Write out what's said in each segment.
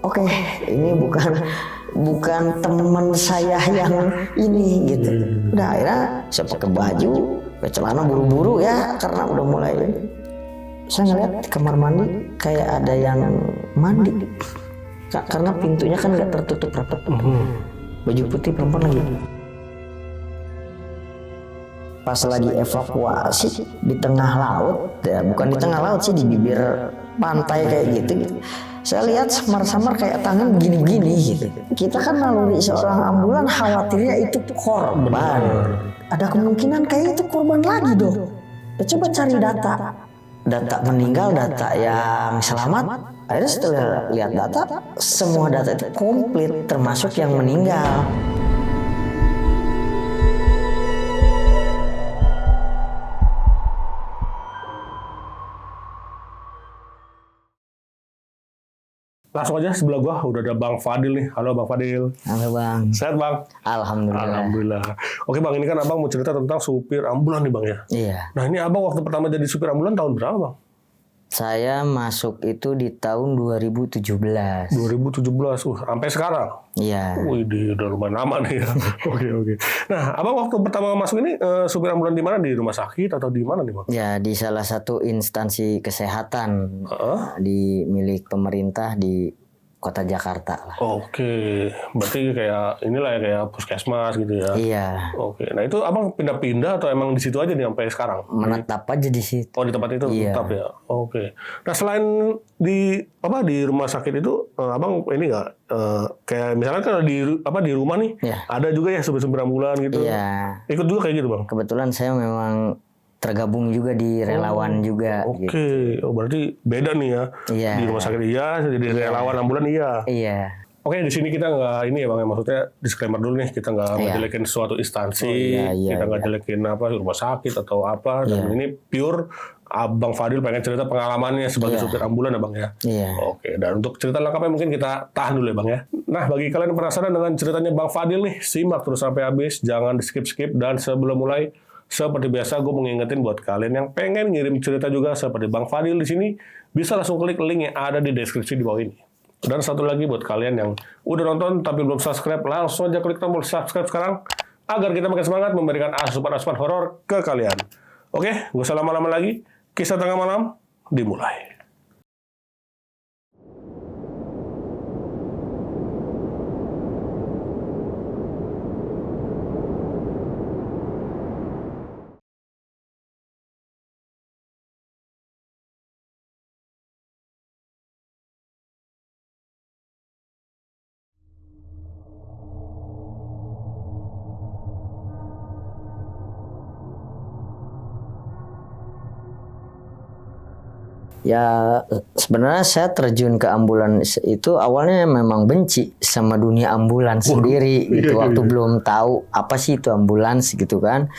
oke, ini bukan teman saya yang ini gitu. Udah akhirnya saya pakai baju, pakai celana buru-buru ya karena udah mulai. Saya ngeliat di kamar mandi kayak ada yang mandi. Karena pintunya kan nggak tertutup rapat. Baju putih perempuan lagi. Pas lagi evakuasi di tengah laut, ya bukan di tengah laut sih, di bibir pantai kayak gitu. Saya lihat samar-samar kayak tangan begini-begini gitu. Kita kan naluri seorang ambulan khawatirnya itu korban. Ada kemungkinan kayak itu korban lagi dong. Ya, coba cari data meninggal, data yang selamat. Akhirnya setelah lihat data, semua data itu komplit termasuk yang meninggal. Langsung aja sebelah gua udah ada Bang Fadil nih. Halo Bang Fadil. Halo Bang. Sehat Bang? Alhamdulillah. Oke Bang, ini kan Abang mau cerita tentang supir ambulan nih Bang ya? Iya. Nah ini Abang waktu pertama jadi supir ambulan tahun berapa Bang? Saya masuk itu di tahun 2017. 2017, sampai sekarang? Iya. Wih, udah lumayan lama nih ya. Oke. Nah, Abang waktu pertama masuk ini supir ambulan di mana? Di rumah sakit atau di mana nih Bang? Ya, di salah satu instansi kesehatan di milik pemerintah di Kota Jakarta lah. Oke, berarti kayak inilah ya kayak puskesmas gitu ya? Iya. Oke, nah itu Abang pindah-pindah atau emang di situ aja nih sampai sekarang? Menetap aja di situ. Oh di tempat itu Iya. tetap ya. Oke. Nah selain di rumah sakit itu, Abang ini nggak kayak misalnya kalau di rumah nih Iya. ada juga ya supir-supir ambulan gitu. Iya. Ikut juga kayak gitu Bang? Kebetulan saya memang tergabung juga di relawan juga. Oke, Gitu. Oh berarti beda nih ya. Iya. Di rumah sakit iya, jadi relawan ambulan iya. Iya. Oke, di sini kita nggak ini ya Bang, maksudnya disclaimer dulu nih, kita nggak ngejelekin suatu instansi, kita nggak jelekin rumah sakit atau apa, dan ini pure Abang Fadil pengen cerita pengalamannya sebagai supir ambulan ya Bang ya. Iya. Oke, dan untuk cerita lengkapnya mungkin kita tahan dulu ya Bang ya. Nah, bagi kalian yang penasaran dengan ceritanya Bang Fadil nih, simak terus sampai habis, jangan di skip-skip, dan sebelum mulai, seperti biasa gue mau ngingetin buat kalian yang pengen ngirim cerita juga seperti Bang Fadil di sini, bisa langsung klik link yang ada di deskripsi di bawah ini. Dan satu lagi buat kalian yang udah nonton tapi belum subscribe, langsung aja klik tombol subscribe sekarang agar kita makin semangat memberikan asupan-asupan horor ke kalian. Oke, gak usah lama-lama lagi, kisah tengah malam dimulai. Ya sebenarnya saya terjun ke ambulans itu awalnya memang benci sama dunia ambulans sendiri gitu. Waktu belum tahu apa sih itu ambulans gitu kan.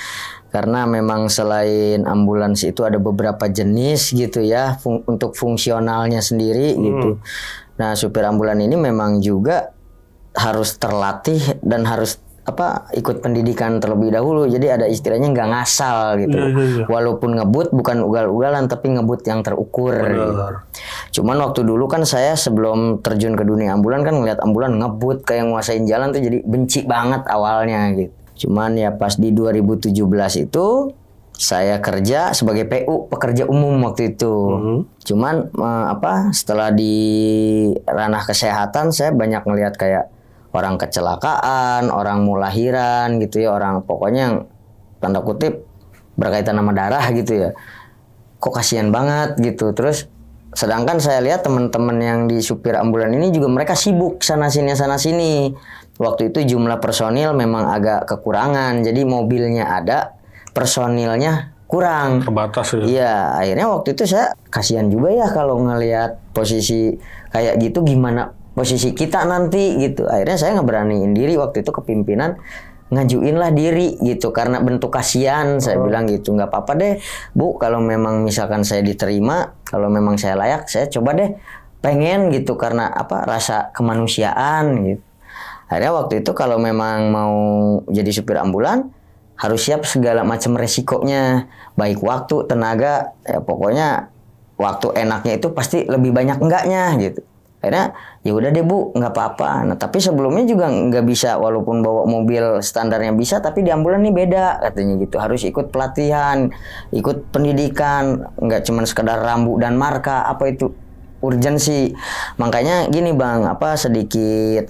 Karena memang selain ambulans itu ada beberapa jenis gitu ya untuk fungsionalnya sendiri gitu. Nah, supir ambulan ini memang juga harus terlatih dan harus ikut pendidikan terlebih dahulu. Jadi ada istilahnya nggak ngasal gitu. Walaupun ngebut bukan ugal-ugalan tapi ngebut yang terukur gitu. Cuman waktu dulu kan saya sebelum terjun ke dunia ambulan kan ngeliat ambulan ngebut kayak nguasain jalan tuh jadi benci banget awalnya gitu. Cuman ya pas di 2017 itu saya kerja sebagai PU, pekerja umum waktu itu. Cuman setelah di ranah kesehatan saya banyak ngelihat kayak orang kecelakaan, orang mau lahiran gitu ya, orang pokoknya yang tanda kutip berkaitan sama darah gitu ya. Kok kasihan banget gitu. Terus sedangkan saya lihat teman-teman yang di supir ambulan ini juga mereka sibuk sana sini. Waktu itu jumlah personil memang agak kekurangan. Jadi mobilnya ada, personilnya kurang. Terbatas ya. Iya, akhirnya waktu itu saya kasihan juga ya kalau ngelihat posisi kayak gitu gimana posisi kita nanti gitu. Akhirnya saya ngeberaniin diri waktu itu ke pimpinan, ngajuinlah diri gitu karena bentuk kasihan. Saya bilang gitu, nggak apa-apa deh Bu, kalau memang misalkan saya diterima, kalau memang saya layak, saya coba deh pengen gitu karena rasa kemanusiaan gitu. Akhirnya waktu itu kalau memang mau jadi supir ambulan harus siap segala macam resikonya, baik waktu, tenaga, ya pokoknya waktu enaknya itu pasti lebih banyak enggaknya gitu. Akhirnya ya udah deh Bu, nggak apa-apa. Nah tapi sebelumnya juga nggak bisa, walaupun bawa mobil standarnya bisa, tapi di ambulan nih beda katanya gitu. Harus ikut pelatihan, ikut pendidikan, nggak cuma sekedar rambu dan marka, apa itu urgensi. Makanya gini Bang, sedikit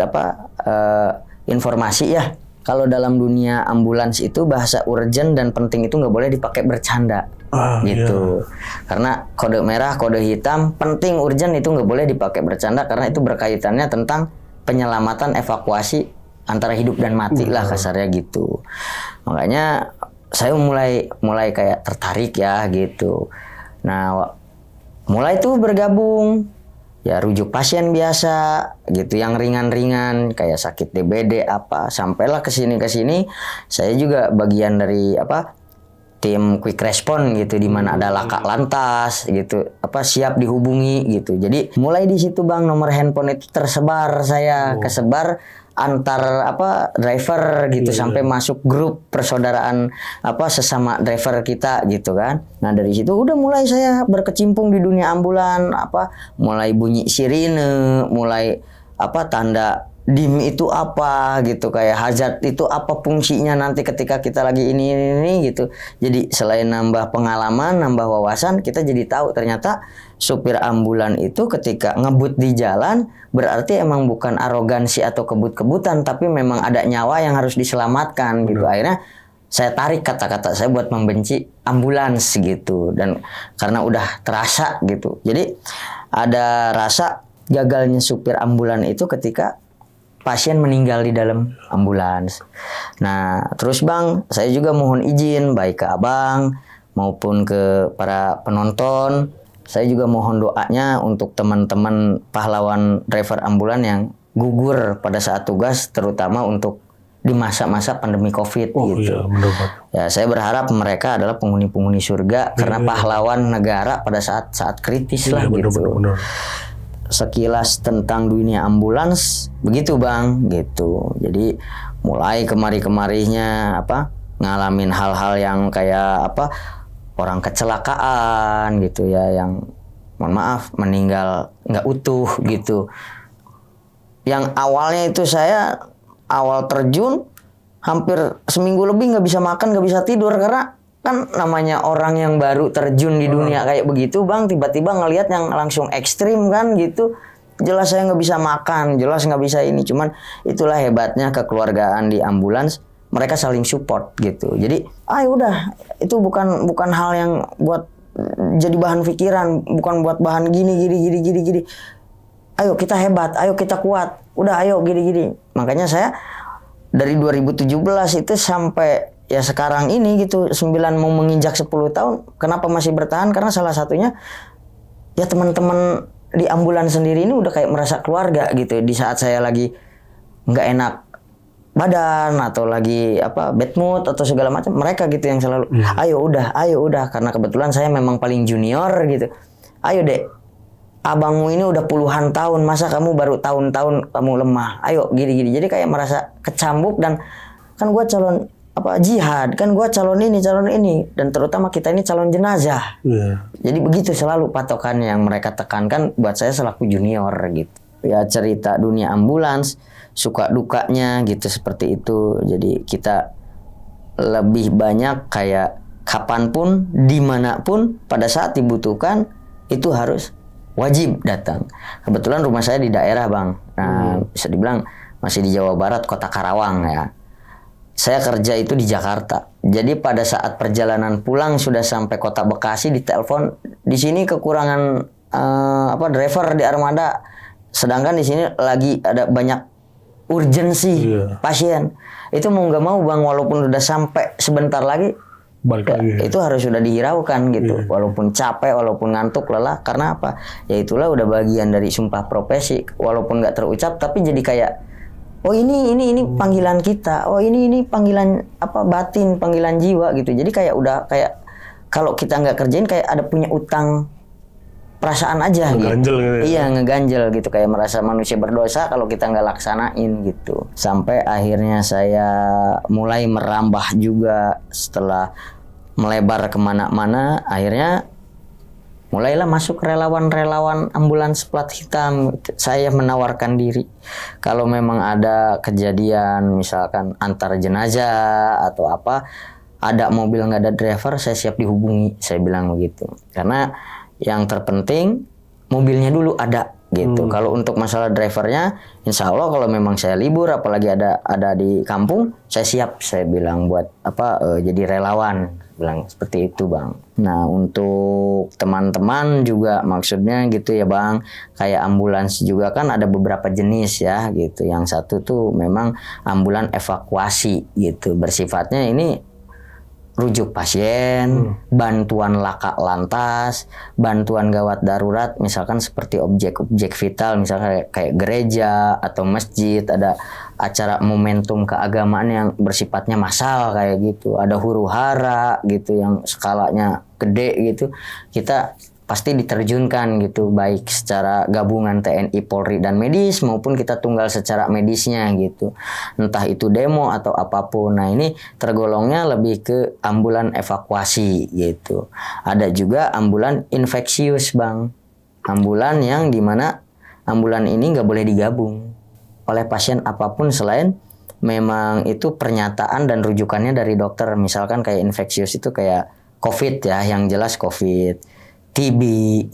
informasi ya. Kalau dalam dunia ambulans itu bahasa urgent dan penting itu nggak boleh dipakai bercanda. Gitu. Karena kode merah, kode hitam, penting, urgent itu nggak boleh dipakai bercanda karena itu berkaitannya tentang penyelamatan evakuasi antara hidup dan mati lah kasarnya gitu. Makanya saya mulai kayak tertarik ya gitu. Nah, mulai tuh bergabung. Ya rujuk pasien biasa gitu, yang ringan-ringan kayak sakit DBD sampailah ke sini saya juga bagian dari tim quick response gitu, di mana ada laka lantas gitu, siap dihubungi gitu. Jadi mulai di situ Bang, nomor handphone itu tersebar, saya kesebar antar driver gitu, sampai masuk grup persaudaraan sesama driver kita gitu kan. Nah dari situ udah mulai saya berkecimpung di dunia ambulan, mulai bunyi sirine, mulai tanda dim itu apa gitu, kayak hazard itu apa fungsinya nanti ketika kita lagi ini gitu. Jadi selain nambah pengalaman, nambah wawasan, kita jadi tahu ternyata supir ambulan itu ketika ngebut di jalan berarti emang bukan arogansi atau kebut-kebutan, tapi memang ada nyawa yang harus diselamatkan gitu. Akhirnya saya tarik kata-kata saya buat membenci ambulans gitu, dan karena udah terasa gitu. Jadi ada rasa gagalnya supir ambulan itu ketika pasien meninggal di dalam ambulans. Nah, terus Bang, saya juga mohon izin baik ke Abang maupun ke para penonton. Saya juga mohon doanya untuk teman-teman pahlawan driver ambulan yang gugur pada saat tugas, terutama untuk di masa-masa pandemi COVID gitu. Iya, benar banget. Ya, saya berharap mereka adalah penghuni-penghuni surga karena pahlawan negara pada saat kritis lah gitu. Benar. Sekilas tentang dunia ambulans begitu Bang gitu. Jadi mulai kemari-kemarinya ngalamin hal-hal yang kayak orang kecelakaan gitu ya, yang mohon maaf meninggal nggak utuh gitu. Yang awalnya itu saya awal terjun hampir seminggu lebih nggak bisa makan, nggak bisa tidur, karena kan namanya orang yang baru terjun di dunia kayak begitu Bang, tiba-tiba ngelihat yang langsung ekstrim kan gitu. Jelas saya nggak bisa makan, jelas nggak bisa ini. Cuman itulah hebatnya kekeluargaan di ambulans, mereka saling support gitu. Jadi udah, itu bukan hal yang buat jadi bahan pikiran, bukan buat bahan gini. Ayo kita hebat, ayo kita kuat, udah ayo gini. Makanya saya dari 2017 itu sampai ya sekarang ini gitu, 9 mau menginjak 10 tahun. Kenapa masih bertahan? Karena salah satunya ya teman-teman di ambulans sendiri ini udah kayak merasa keluarga gitu. Di saat saya lagi nggak enak badan atau lagi bad mood atau segala macam, mereka gitu yang selalu ayo udah, karena kebetulan saya memang paling junior gitu. Ayo dek, abangmu ini udah puluhan tahun, masa kamu baru tahun-tahun kamu lemah, ayo gini. Jadi kayak merasa kecambuk, dan kan gue calon jihad, kan gue calon ini, dan terutama kita ini calon jenazah. Jadi begitu selalu patokan yang mereka tekankan buat saya selaku junior gitu. Ya cerita dunia ambulans, suka dukanya gitu seperti itu. Jadi kita lebih banyak kayak kapanpun, dimanapun, pada saat dibutuhkan itu harus wajib datang. Kebetulan rumah saya di daerah Bang. Nah bisa dibilang masih di Jawa Barat, kota Karawang ya. Saya kerja itu di Jakarta. Jadi pada saat perjalanan pulang sudah sampai kota Bekasi, ditelepon di sini kekurangan driver di armada. Sedangkan di sini lagi ada banyak urgensi pasien. Itu mau nggak mau Bang, walaupun udah sampai sebentar lagi balik lagi. Itu harus sudah dihiraukan gitu. Walaupun capek, walaupun ngantuk, lelah, karena apa? Ya itulah udah bagian dari sumpah profesi. Walaupun nggak terucap, tapi jadi kayak ini panggilan kita. Ini panggilan batin, panggilan jiwa gitu. Jadi kayak udah kayak kalau kita nggak kerjain kayak ada punya utang perasaan aja ngeganjel gitu. Iya, ngeganjel gitu, kayak merasa manusia berdosa kalau kita nggak laksanain gitu. Sampai akhirnya saya mulai merambah juga setelah melebar kemana-mana. Akhirnya mulailah masuk relawan-relawan ambulans plat hitam. Saya menawarkan diri. Kalau memang ada kejadian misalkan antar jenazah atau apa, ada mobil nggak ada driver, saya siap dihubungi. Saya bilang begitu. Karena yang terpenting mobilnya dulu ada gitu. Kalau untuk masalah drivernya, insya Allah kalau memang saya libur, apalagi ada di kampung, saya siap. Saya bilang buat jadi relawan. Bilang seperti itu, Bang. Nah, untuk teman-teman juga maksudnya gitu ya, Bang. Kayak ambulans juga kan ada beberapa jenis ya gitu. Yang satu tuh memang ambulan evakuasi gitu. Bersifatnya ini rujuk pasien, bantuan laka lantas, bantuan gawat darurat, misalkan seperti objek-objek vital, misalkan kayak gereja atau masjid, ada acara momentum keagamaan yang bersifatnya massal kayak gitu, ada huru-hara gitu yang skalanya gede gitu, kita pasti diterjunkan gitu, baik secara gabungan TNI, Polri, dan medis maupun kita tunggal secara medisnya gitu. Entah itu demo atau apapun. Nah, ini tergolongnya lebih ke ambulan evakuasi gitu. Ada juga ambulan infeksius, Bang. Ambulan yang dimana ambulan ini nggak boleh digabung oleh pasien apapun selain memang itu pernyataan dan rujukannya dari dokter. Misalkan kayak infeksius itu kayak COVID ya, yang jelas COVID. TB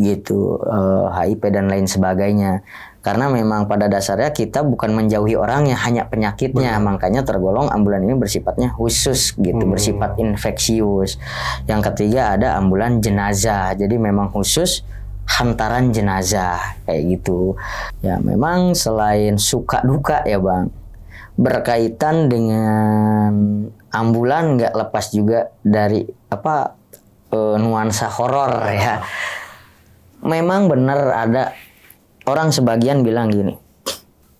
gitu, HIV dan lain sebagainya. Karena memang pada dasarnya kita bukan menjauhi orangnya, hanya penyakitnya. Makanya tergolong ambulan ini bersifatnya khusus gitu, bersifat infeksius. Yang ketiga ada ambulan jenazah. Jadi memang khusus hantaran jenazah kayak gitu. Ya memang selain suka duka ya, Bang, berkaitan dengan ambulan nggak lepas juga dari nuansa horor ya. Memang benar ada orang sebagian bilang gini,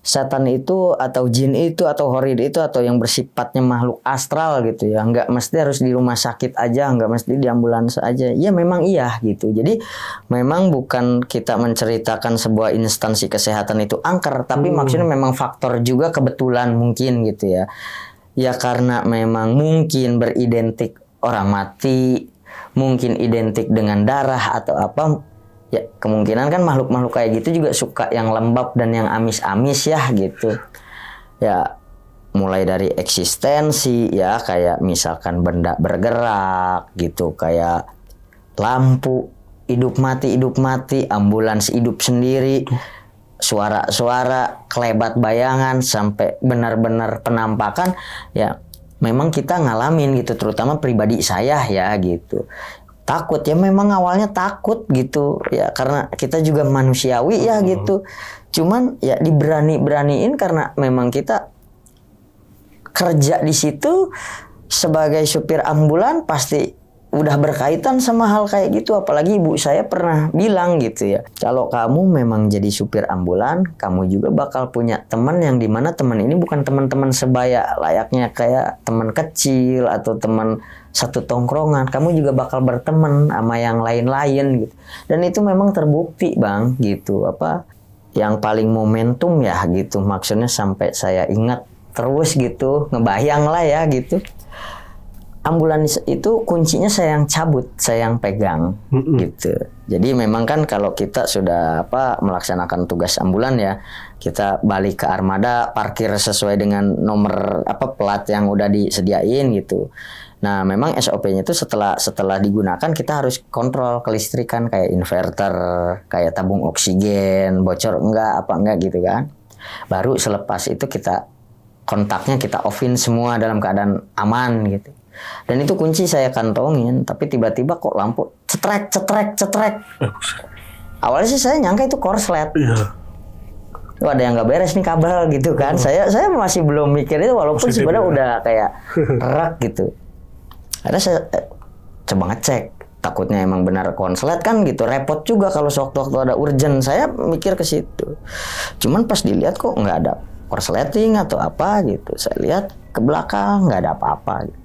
setan itu atau jin itu atau horid itu atau yang bersifatnya makhluk astral gitu ya, nggak mesti harus di rumah sakit aja, nggak mesti di ambulans aja. Ya memang iya gitu. Jadi memang bukan kita menceritakan sebuah instansi kesehatan itu angker, tapi maksudnya memang faktor juga kebetulan mungkin gitu ya. Ya karena memang mungkin beridentik orang mati, mungkin identik dengan darah atau apa ya, kemungkinan kan makhluk-makhluk kayak gitu juga suka yang lembab dan yang amis-amis ya gitu ya, mulai dari eksistensi ya, kayak misalkan benda bergerak gitu, kayak lampu hidup mati, ambulans hidup sendiri, suara-suara, kelebat bayangan, sampai benar-benar penampakan ya. Memang kita ngalamin gitu, terutama pribadi saya ya gitu. Takut ya, memang awalnya takut gitu ya, karena kita juga manusiawi ya gitu. Cuman ya diberaniin karena memang kita kerja di situ sebagai supir ambulan, pasti udah berkaitan sama hal kayak gitu. Apalagi ibu saya pernah bilang gitu ya, kalau kamu memang jadi supir ambulan, kamu juga bakal punya teman yang dimana teman ini bukan teman-teman sebaya layaknya kayak teman kecil atau teman satu tongkrongan. Kamu juga bakal berteman sama yang lain-lain gitu. Dan itu memang terbukti, Bang, gitu. Yang paling momentum ya gitu, maksudnya sampai saya ingat terus gitu, ngebayang lah ya gitu. Ambulans itu kuncinya saya yang cabut, saya yang pegang gitu. Jadi memang kan kalau kita sudah melaksanakan tugas ambulan ya, kita balik ke armada, parkir sesuai dengan nomor plat yang udah disediain gitu. Nah, memang SOP-nya itu setelah digunakan kita harus kontrol kelistrikan, kayak inverter, kayak tabung oksigen, bocor enggak gitu kan. Baru selepas itu kita kontaknya kita off-in semua dalam keadaan aman gitu. Dan itu kunci saya kantongin, tapi tiba-tiba kok lampu cetrek. Awalnya sih saya nyangka itu korslet. Tuh ada yang nggak beres nih kabel gitu kan. Saya masih belum mikir itu, walaupun sebenarnya udah kayak rak gitu. Ada saya coba ngecek, takutnya emang benar konslet kan gitu. Repot juga kalau sewaktu-waktu ada urgent. Saya mikir ke situ. Cuman pas dilihat kok nggak ada korsleting atau apa gitu. Saya lihat ke belakang nggak ada apa-apa gitu.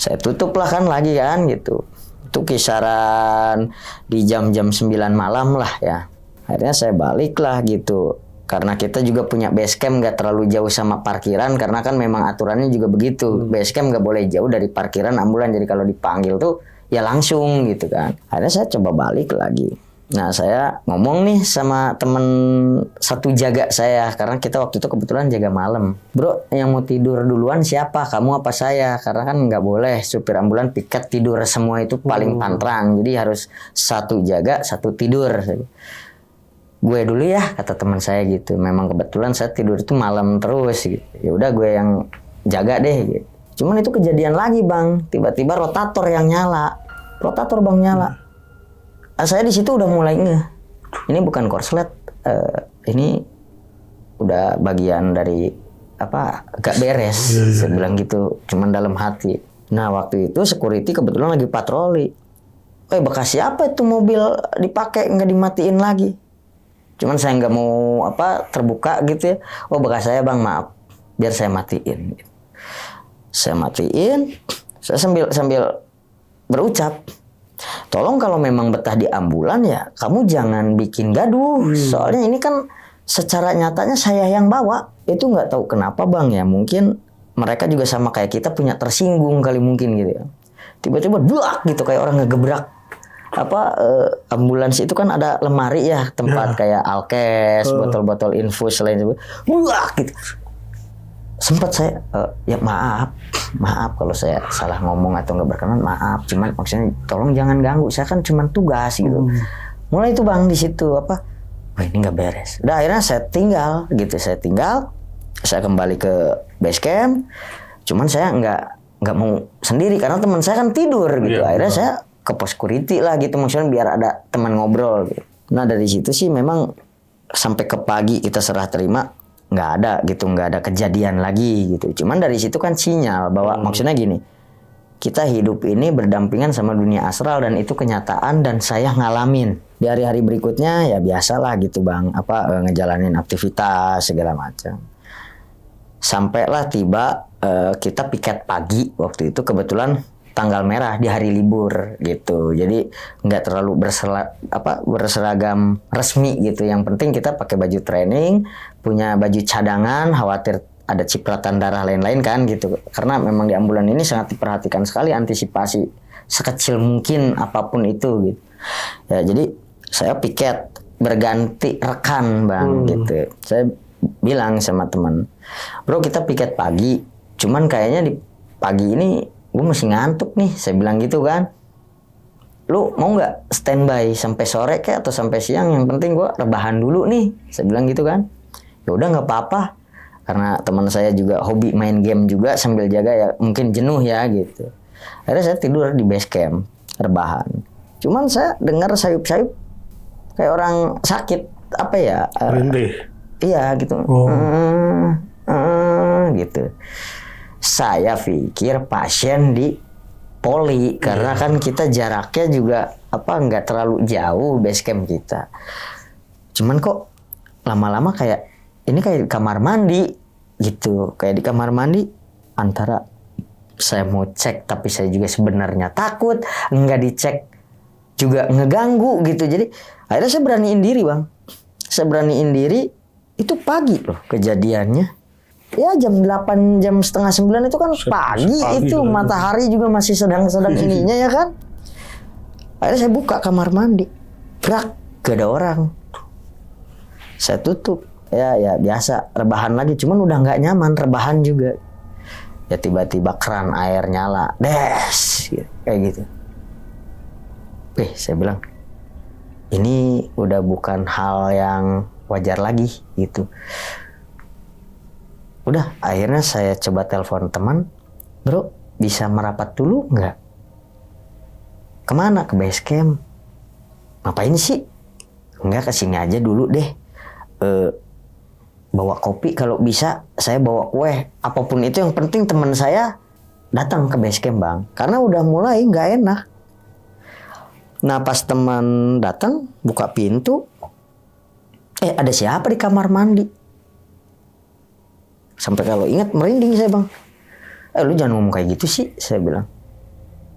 Saya tutup lah kan lagi kan gitu. Itu kisaran di jam-jam 9 malam lah ya. Akhirnya saya balik lah gitu. Karena kita juga punya base camp gak terlalu jauh sama parkiran. Karena kan memang aturannya juga begitu. Base camp gak boleh jauh dari parkiran ambulan. Jadi kalau dipanggil tuh ya langsung gitu kan. Akhirnya saya coba balik lagi. Nah saya ngomong nih sama temen satu jaga saya, karena kita waktu itu kebetulan jaga malam. Bro, yang mau tidur duluan siapa? Kamu apa saya? Karena kan nggak boleh supir ambulan piket tidur semua itu paling pantrang. Jadi harus satu jaga, satu tidur. Gue dulu ya, kata teman saya gitu. Memang kebetulan saya tidur itu malam terus gitu. Ya udah gue yang jaga deh gitu. Cuman itu kejadian lagi bang, tiba-tiba rotator yang nyala. Rotator bang nyala. Saya di situ udah mulai ngeh. Ini bukan korslet, ini udah bagian dari apa gak beres. Saya bilang gitu, cuman dalam hati. Nah waktu itu security kebetulan lagi patroli. Bekas siapa itu mobil dipakai nggak dimatiin lagi? Cuman saya nggak mau terbuka gitu ya. Bekas saya bang, maaf, biar saya matiin. Saya matiin, saya sambil berucap. Tolong kalau memang betah di ambulan ya kamu jangan bikin gaduh. Soalnya ini kan secara nyatanya saya yang bawa. Itu nggak tahu kenapa bang ya. Mungkin mereka juga sama kayak kita punya tersinggung kali mungkin gitu ya. Tiba-tiba duak gitu kayak orang ngegebrak. Ambulans itu kan ada lemari ya. Tempat kayak alkes, botol-botol infus lain sebagainya. Duak gitu. Sempat saya ya maaf kalau saya salah ngomong atau nggak berkenan, maaf, cuman maksudnya tolong jangan ganggu, saya kan cuman tugas gitu. Mulai itu bang di situ ini nggak beres. Udah akhirnya saya tinggal, saya kembali ke base camp. Cuman saya nggak mau sendiri karena teman saya kan tidur gitu. Akhirnya saya ke pos security lah gitu, maksudnya biar ada teman ngobrol gitu. Nah dari situ sih memang sampai ke pagi kita serah terima. Nggak ada kejadian lagi gitu. Cuman dari situ kan sinyal bahwa maksudnya gini, kita hidup ini berdampingan sama dunia astral dan itu kenyataan dan saya ngalamin. Di hari-hari berikutnya ya biasalah gitu bang, ngejalanin aktivitas segala macam. Sampailah tiba kita piket pagi waktu itu, kebetulan tanggal merah di hari libur gitu. Jadi nggak terlalu berseragam resmi gitu. Yang penting kita pakai baju training, punya baju cadangan, khawatir ada cipratan darah lain-lain kan gitu. Karena memang di ambulan ini sangat diperhatikan sekali antisipasi sekecil mungkin apapun itu gitu. Ya jadi saya piket berganti rekan bang gitu. Saya bilang sama teman, bro kita piket pagi, cuman kayaknya di pagi ini gue masih ngantuk nih, saya bilang gitu kan. Lu mau nggak standby sampai sore kayak atau sampai siang? Yang penting gue rebahan dulu nih, saya bilang gitu kan. Ya udah nggak apa-apa, karena teman saya juga hobi main game juga sambil jaga ya, mungkin jenuh ya gitu. Akhirnya saya tidur di base camp, rebahan. Cuman saya dengar sayup-sayup kayak orang sakit iya gitu, gitu. Saya pikir pasien di poli karena kan kita jaraknya juga nggak terlalu jauh base camp kita. Cuman kok lama-lama kayak ini kayak di kamar mandi gitu, kayak di kamar mandi. Antara saya mau cek tapi saya juga sebenarnya takut, nggak dicek juga ngeganggu gitu. Jadi akhirnya saya beraniin diri bang. Saya beraniin diri, itu pagi loh kejadiannya. Ya jam 8, jam setengah 9 itu kan pagi itu kan. Matahari juga masih sedang-sedang ininya ya kan. Akhirnya saya buka kamar mandi, gak ada orang. Saya tutup, ya biasa rebahan lagi, cuman udah nggak nyaman rebahan juga. Ya tiba-tiba keran air nyala, des, kayak gitu. Saya bilang, ini udah bukan hal yang wajar lagi gitu. Udah, akhirnya saya coba telepon teman, bro bisa merapat dulu nggak? Kemana? Ke base camp. Ngapain sih? Enggak, kesini aja dulu deh. Bawa kopi kalau bisa, saya bawa kue. Apapun itu yang penting teman saya datang ke base camp bang. Karena udah mulai nggak enak. Nah pas teman datang, buka pintu, ada siapa di kamar mandi? Sampai kalau ingat merinding saya bang. Lu jangan ngomong kayak gitu sih, saya bilang.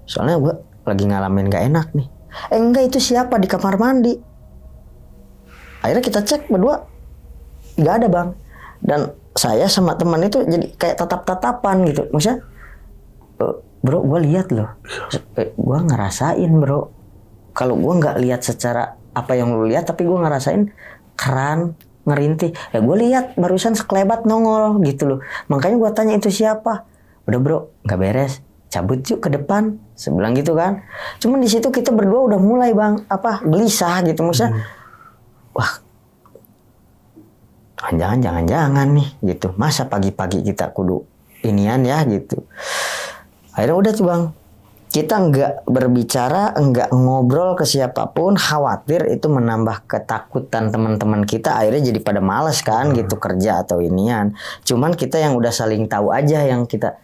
Soalnya gue lagi ngalamin gak enak nih. Enggak, itu siapa di kamar mandi? Akhirnya kita cek berdua, gak ada bang. Dan saya sama teman itu jadi kayak tatap-tatapan gitu. Maksudnya bro, gue lihat loh, gue ngerasain bro. Kalau gue nggak lihat secara apa yang lu lihat, tapi gue ngerasain keran ngerintih. Ya gue lihat barusan sekelebat nongol gitu loh. Makanya gue tanya itu siapa. Udah bro, nggak beres, cabut yuk ke depan. Saya bilang gitu kan. Cuman di situ kita berdua udah mulai bang, gelisah gitu maksudnya. Wah, jangan nih gitu. Masa pagi-pagi kita kudu inian ya gitu. Akhirnya udah tuh bang, kita nggak berbicara, nggak ngobrol ke siapapun, khawatir itu menambah ketakutan teman-teman kita. Akhirnya jadi pada malas kan gitu kerja atau inian. Cuman kita yang udah saling tahu aja yang kita,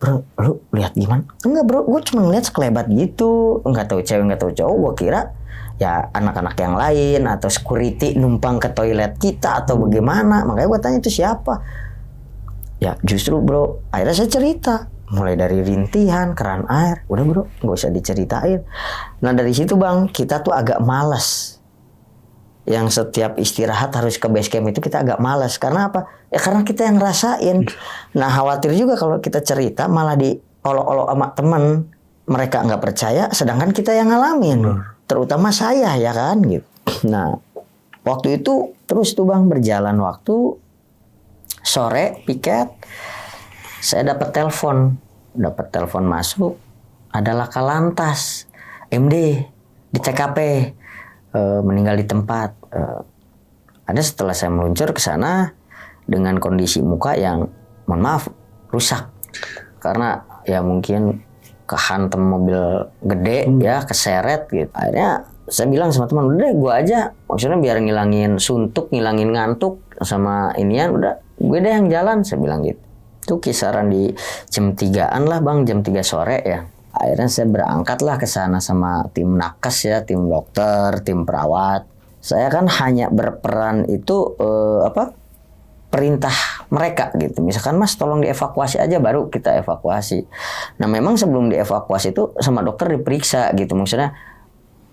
bro, lu lihat gimana? Enggak bro, gue cuma ngeliat sekelebat gitu. Nggak tahu cewek, nggak tahu cowok. Gue kira ya anak-anak yang lain atau security numpang ke toilet kita atau bagaimana. Makanya gue tanya itu siapa. Ya justru bro, akhirnya saya cerita. Mulai dari rintihan, keran air. Udah bro, gak usah diceritain. Nah dari situ bang, kita tuh agak malas. Yang setiap istirahat harus ke base camp itu kita agak malas. Karena apa? Ya karena kita yang ngerasain. Nah khawatir juga kalau kita cerita malah diolok-olok sama temen. Mereka gak percaya, sedangkan kita yang ngalamin. Terutama saya ya kan gitu. Nah waktu itu terus tuh bang berjalan waktu. Sore piket. Saya dapat telepon masuk, ada laka lantas, MD di TKP, meninggal di tempat. Ada setelah saya meluncur ke sana dengan kondisi muka yang, mohon maaf, rusak karena ya mungkin kehantam mobil gede ya, keseret gitu. Akhirnya saya bilang sama teman, udah deh gue aja, maksudnya biar ngilangin suntuk, ngilangin ngantuk sama inian, udah gue deh yang jalan, saya bilang gitu. Itu kisaran di jam 3-an lah bang, jam 3 sore ya. Akhirnya saya berangkat lah ke sana sama tim nakes ya, tim dokter, tim perawat. Saya kan hanya berperan itu perintah mereka gitu. Misalkan mas tolong dievakuasi aja, baru kita evakuasi. Nah memang sebelum dievakuasi itu sama dokter diperiksa gitu. Maksudnya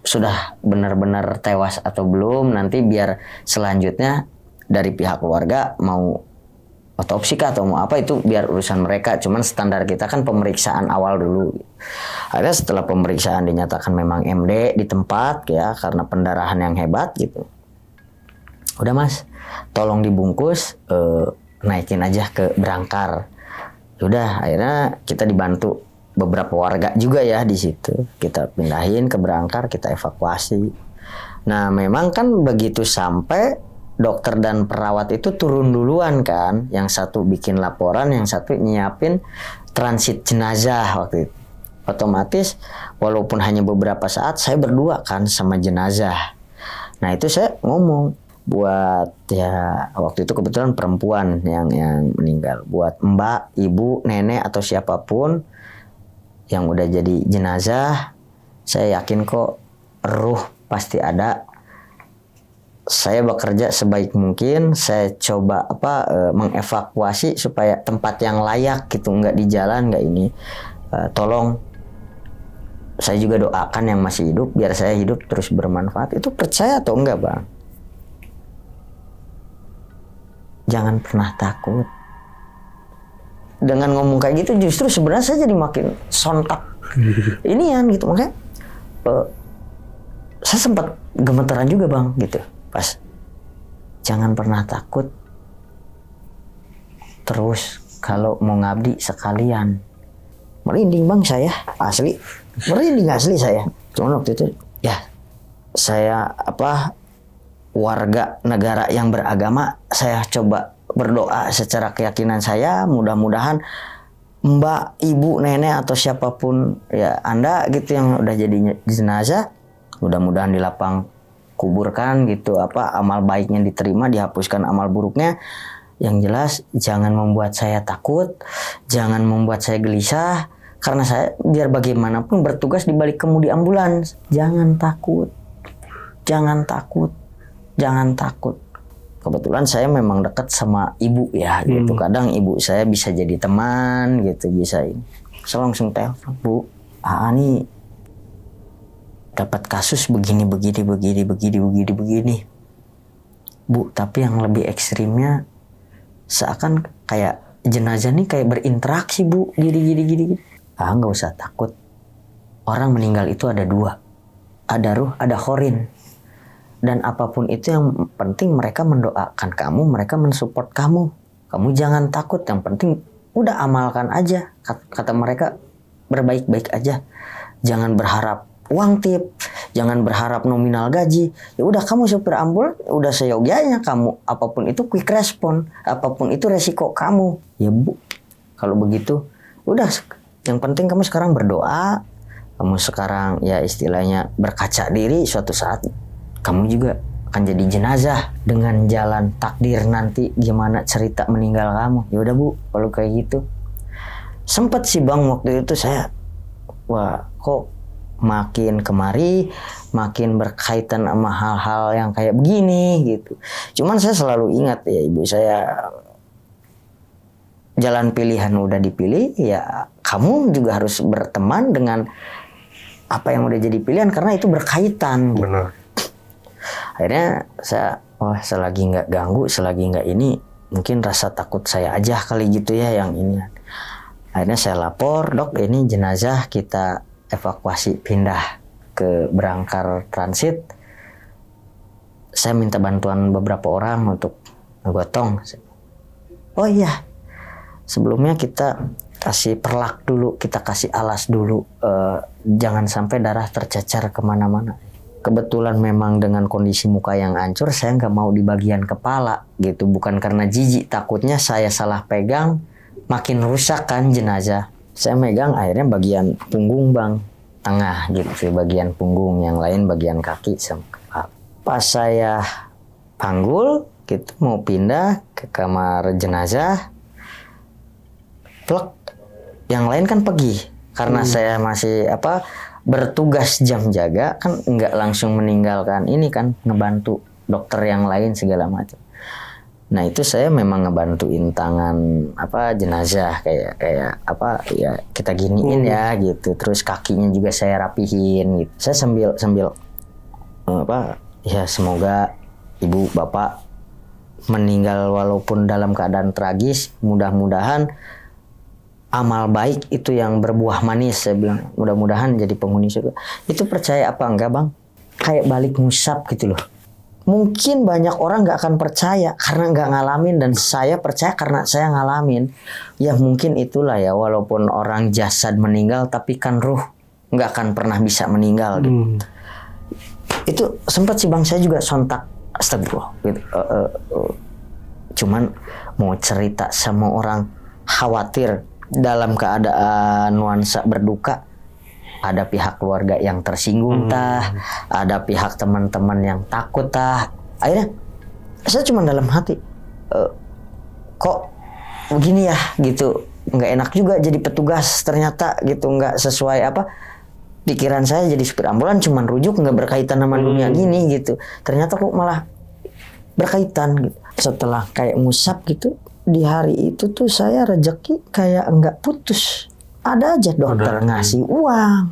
sudah benar-benar tewas atau belum, nanti biar selanjutnya dari pihak keluarga mau otopsi kah atau mau apa itu biar urusan mereka. Cuman standar kita kan pemeriksaan awal dulu. Akhirnya setelah pemeriksaan dinyatakan memang MD di tempat ya karena pendarahan yang hebat gitu. Udah mas, tolong dibungkus, naikin aja ke berangkar. Udah akhirnya kita dibantu beberapa warga juga ya di situ. Kita pindahin ke berangkar, kita evakuasi. Nah memang kan begitu sampai dokter dan perawat itu turun duluan kan. Yang satu bikin laporan, yang satu nyiapin transit jenazah waktu itu. Otomatis walaupun hanya beberapa saat saya berdua kan sama jenazah. Nah itu saya ngomong buat ya waktu itu kebetulan perempuan yang meninggal. Buat mbak, ibu, nenek atau siapapun yang udah jadi jenazah, saya yakin kok ruh pasti ada. Saya bekerja sebaik mungkin, saya coba mengevakuasi supaya tempat yang layak gitu, nggak di jalan, nggak ini. Tolong, saya juga doakan yang masih hidup biar saya hidup terus bermanfaat. Itu percaya atau enggak bang? Jangan pernah takut. Dengan ngomong kayak gitu justru sebenarnya saya jadi makin sontak. Inian gitu makanya saya sempat gemeteran juga bang gitu. Pas jangan pernah takut, terus kalau mau ngabdi sekalian. Merinding bang saya asli, merinding asli saya. Cuma waktu itu ya saya warga negara yang beragama, saya coba berdoa secara keyakinan saya, mudah-mudahan mbak, ibu, nenek atau siapapun ya anda gitu yang udah jadi jenazah, mudah-mudahan di lapang kuburkan gitu, amal baiknya diterima, dihapuskan amal buruknya. Yang jelas jangan membuat saya takut, jangan membuat saya gelisah, karena saya biar bagaimanapun bertugas di balik kemudi ambulans. Jangan takut, jangan takut, jangan takut. Kebetulan saya memang dekat sama ibu ya gitu. Kadang ibu saya bisa jadi teman gitu, bisa ini. Saya langsung telepon, Bu, nih dapat kasus begini. Bu, tapi yang lebih ekstrimnya seakan kayak jenazah nih kayak berinteraksi Bu, gini. nggak usah takut. Orang meninggal itu ada dua, ada ruh, ada khorin. Dan apapun itu yang penting mereka mendoakan kamu, mereka mensupport kamu. Kamu jangan takut, yang penting udah amalkan aja. Kata mereka, berbaik-baik aja. Jangan berharap uang tip, jangan berharap nominal gaji. Ya udah kamu supir ambulan, udah seyogyanya kamu. Apapun itu quick respon, apapun itu resiko kamu. Ya Bu, kalau begitu, udah yang penting kamu sekarang berdoa. Kamu sekarang ya istilahnya berkaca diri, suatu saat kamu juga akan jadi jenazah dengan jalan takdir nanti gimana cerita meninggal kamu. Ya udah Bu, kalau kayak gitu. Sempet sih Bang waktu itu saya, wah kok makin kemari makin berkaitan sama hal-hal yang kayak begini gitu. Cuman saya selalu ingat ya ibu saya, jalan pilihan udah dipilih, ya kamu juga harus berteman dengan apa yang udah jadi pilihan karena itu berkaitan. Benar. Akhirnya saya, selagi nggak ganggu, selagi nggak ini, mungkin rasa takut saya aja kali gitu ya yang ini. Akhirnya saya lapor, Dok ini jenazah kita evakuasi pindah ke Berangkar Transit. Saya minta bantuan beberapa orang untuk ngegotong. Oh iya, sebelumnya kita kasih perlak dulu, kita kasih alas dulu, jangan sampai darah tercecer kemana-mana. Kebetulan memang dengan kondisi muka yang hancur, saya nggak mau di bagian kepala gitu. Bukan karena jijik, takutnya saya salah pegang, makin rusak kan jenazah. Saya megang akhirnya bagian punggung Bang, tengah gitu, bagian punggung, yang lain bagian kaki sama kepala. Pas saya panggul gitu mau pindah ke kamar jenazah, plek, yang lain kan pergi karena saya masih bertugas jam jaga, kan nggak langsung meninggalkan ini kan, ngebantu dokter yang lain segala macam. Nah itu saya memang ngebantuin tangan jenazah kayak ya kita giniin ya gitu, terus kakinya juga saya rapihin gitu. Saya sambil ya semoga ibu bapak meninggal walaupun dalam keadaan tragis, mudah-mudahan amal baik itu yang berbuah manis, saya bilang. Mudah-mudahan jadi penghuni surga. Itu percaya apa enggak Bang? Kayak balik musab gitu loh. Mungkin banyak orang gak akan percaya karena gak ngalamin, dan saya percaya karena saya ngalamin. Ya mungkin itulah ya, walaupun orang jasad meninggal tapi kan ruh gak akan pernah bisa meninggal gitu. Itu sempat sih Bang, saya juga sontak astagfirullah gitu. Cuman mau cerita sama orang, khawatir dalam keadaan nuansa berduka, ada pihak keluarga yang tersinggung ada pihak teman-teman yang takut akhirnya saya cuma dalam hati, kok begini ya gitu, nggak enak juga jadi petugas ternyata gitu, nggak sesuai pikiran saya jadi supir ambulan, cuman rujuk nggak berkaitan sama dunia gini gitu, ternyata kok malah berkaitan gitu. Setelah kayak musab gitu, di hari itu tuh saya rezeki kayak nggak putus. Ada aja dokter ngasih uang.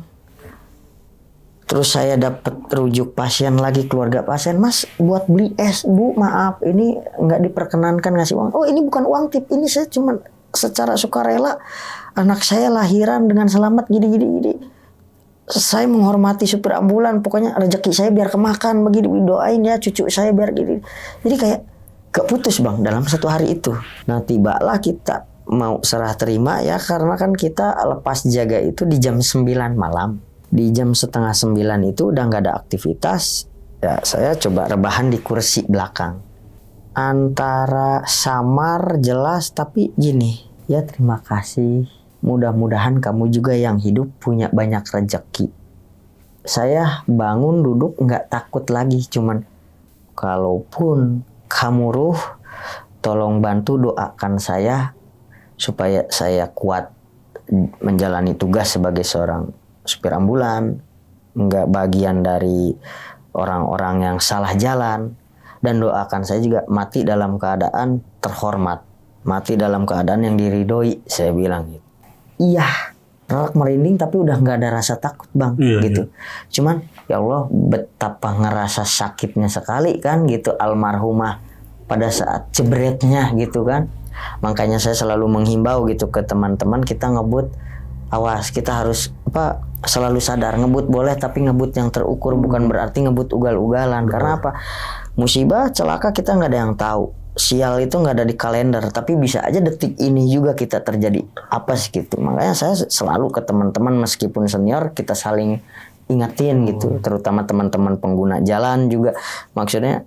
Terus saya dapat rujuk pasien lagi, keluarga pasien, Mas buat beli es Bu, maaf ini nggak diperkenankan ngasih uang. Oh ini bukan uang tip, ini saya cuma secara sukarela, anak saya lahiran dengan selamat gini. Saya menghormati supir ambulan, pokoknya rezeki saya biar kemakan begini, doain ya cucu saya biar gini. Jadi kayak gak putus Bang dalam satu hari itu. Nah tibalah kita mau serah terima ya, karena kan kita lepas jaga itu di jam 9 malam. Di jam setengah 9 itu udah gak ada aktivitas. Ya saya coba rebahan di kursi belakang. Antara samar jelas tapi gini, ya terima kasih. Mudah-mudahan kamu juga yang hidup punya banyak rezeki. Saya bangun duduk gak takut lagi, cuman kalaupun kamu ruh, tolong bantu doakan saya supaya saya kuat menjalani tugas sebagai seorang supir ambulan, nggak bagian dari orang-orang yang salah jalan, dan doakan saya juga mati dalam keadaan terhormat, mati dalam keadaan yang diridhoi, saya bilang gitu. Iya, relak merinding tapi udah nggak ada rasa takut Bang, gitu. Cuman ya Allah betapa ngerasa sakitnya sekali kan gitu almarhumah pada saat jebretnya gitu kan. Makanya saya selalu menghimbau gitu ke teman-teman, kita ngebut awas, kita harus selalu sadar, ngebut boleh tapi ngebut yang terukur, bukan berarti ngebut ugal-ugalan. Karena apa? Musibah, celaka kita nggak ada yang tahu. Sial itu nggak ada di kalender, tapi bisa aja detik ini juga kita terjadi apa sih gitu. Makanya saya selalu ke teman-teman meskipun senior, kita saling ingatin gitu, terutama teman-teman pengguna jalan juga. Maksudnya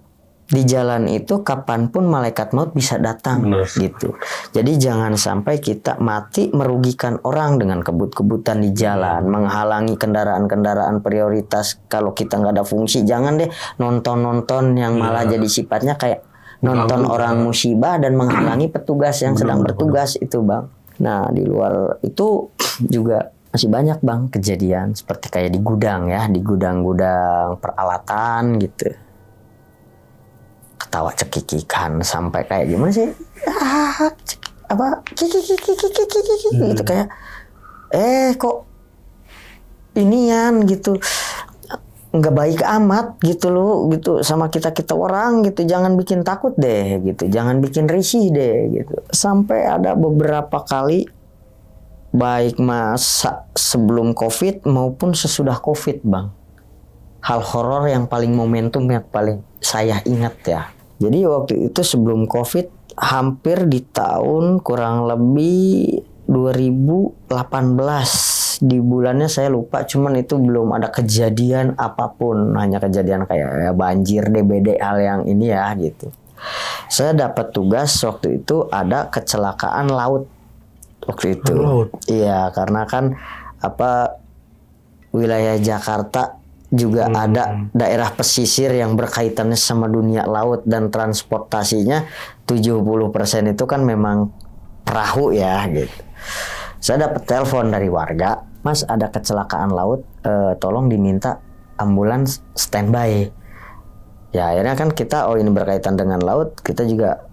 di jalan itu kapanpun malaikat maut bisa datang. Bener. Gitu. Jadi jangan sampai kita mati merugikan orang dengan kebut-kebutan di jalan, menghalangi kendaraan-kendaraan prioritas. Kalau kita nggak ada fungsi, jangan deh nonton-nonton yang malah jadi sifatnya kayak nonton orang musibah dan menghalangi petugas yang sedang bertugas itu, Bang. Nah, di luar itu juga masih banyak, Bang, kejadian seperti kayak di gudang ya, di gudang-gudang peralatan gitu. Ketawa cekikikan sampai kayak gimana sih? Gitu kayak kok inian gitu. Nggak baik amat gitu loh gitu sama kita orang gitu, jangan bikin takut deh gitu, jangan bikin risih deh gitu. Sampai ada beberapa kali baik masa sebelum COVID maupun sesudah COVID, Bang, hal horor yang paling momentum yang paling saya ingat ya. Jadi waktu itu sebelum COVID, hampir di tahun kurang lebih 2018, di bulannya saya lupa, cuman itu belum ada kejadian apapun, hanya kejadian kayak banjir, DBD, hal yang ini ya gitu. Saya dapat tugas waktu itu ada kecelakaan laut waktu itu. Iya, karena kan wilayah Jakarta juga ada daerah pesisir yang berkaitannya sama dunia laut dan transportasinya 70% itu kan memang perahu ya gitu. Saya dapat telepon dari warga, Mas ada kecelakaan laut, tolong diminta ambulans standby. Ya akhirnya kan kita, ini berkaitan dengan laut, kita juga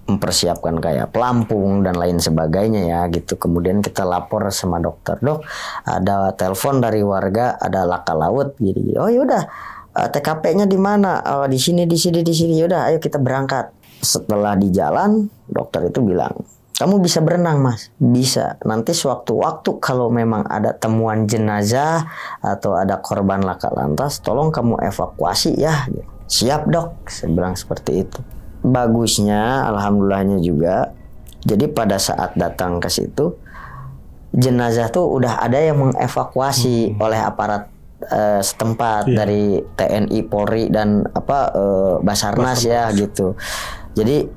mempersiapkan kayak pelampung dan lain sebagainya ya gitu. Kemudian kita lapor sama dokter, dok ada telepon dari warga ada laka laut gitu. Oh yaudah, TKP-nya di mana? Oh, di sini. Yaudah, ayo kita berangkat. Setelah di jalan, dokter itu bilang, kamu bisa berenang, Mas? Bisa. Nanti sewaktu-waktu kalau memang ada temuan jenazah atau ada korban laka lantas, tolong kamu evakuasi ya. Siap, dok. Saya bilang seperti itu. Bagusnya, alhamdulillahnya juga. Jadi pada saat datang ke situ, jenazah tuh udah ada yang mengevakuasi oleh aparat setempat dari TNI, Polri dan Basarnas ya gitu. Jadi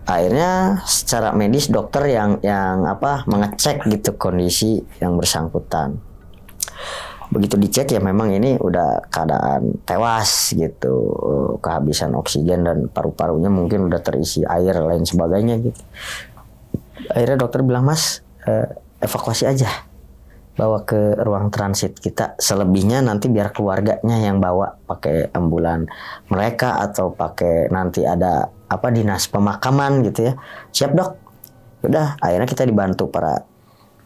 akhirnya secara medis dokter yang mengecek gitu kondisi yang bersangkutan. Begitu dicek ya memang ini udah keadaan tewas gitu, kehabisan oksigen dan paru-parunya mungkin udah terisi air lain sebagainya gitu. Akhirnya dokter bilang, Mas evakuasi aja, bawa ke ruang transit kita, selebihnya nanti biar keluarganya yang bawa pakai ambulan mereka atau pakai nanti ada dinas pemakaman gitu ya. Siap, dok. Udah, akhirnya kita dibantu para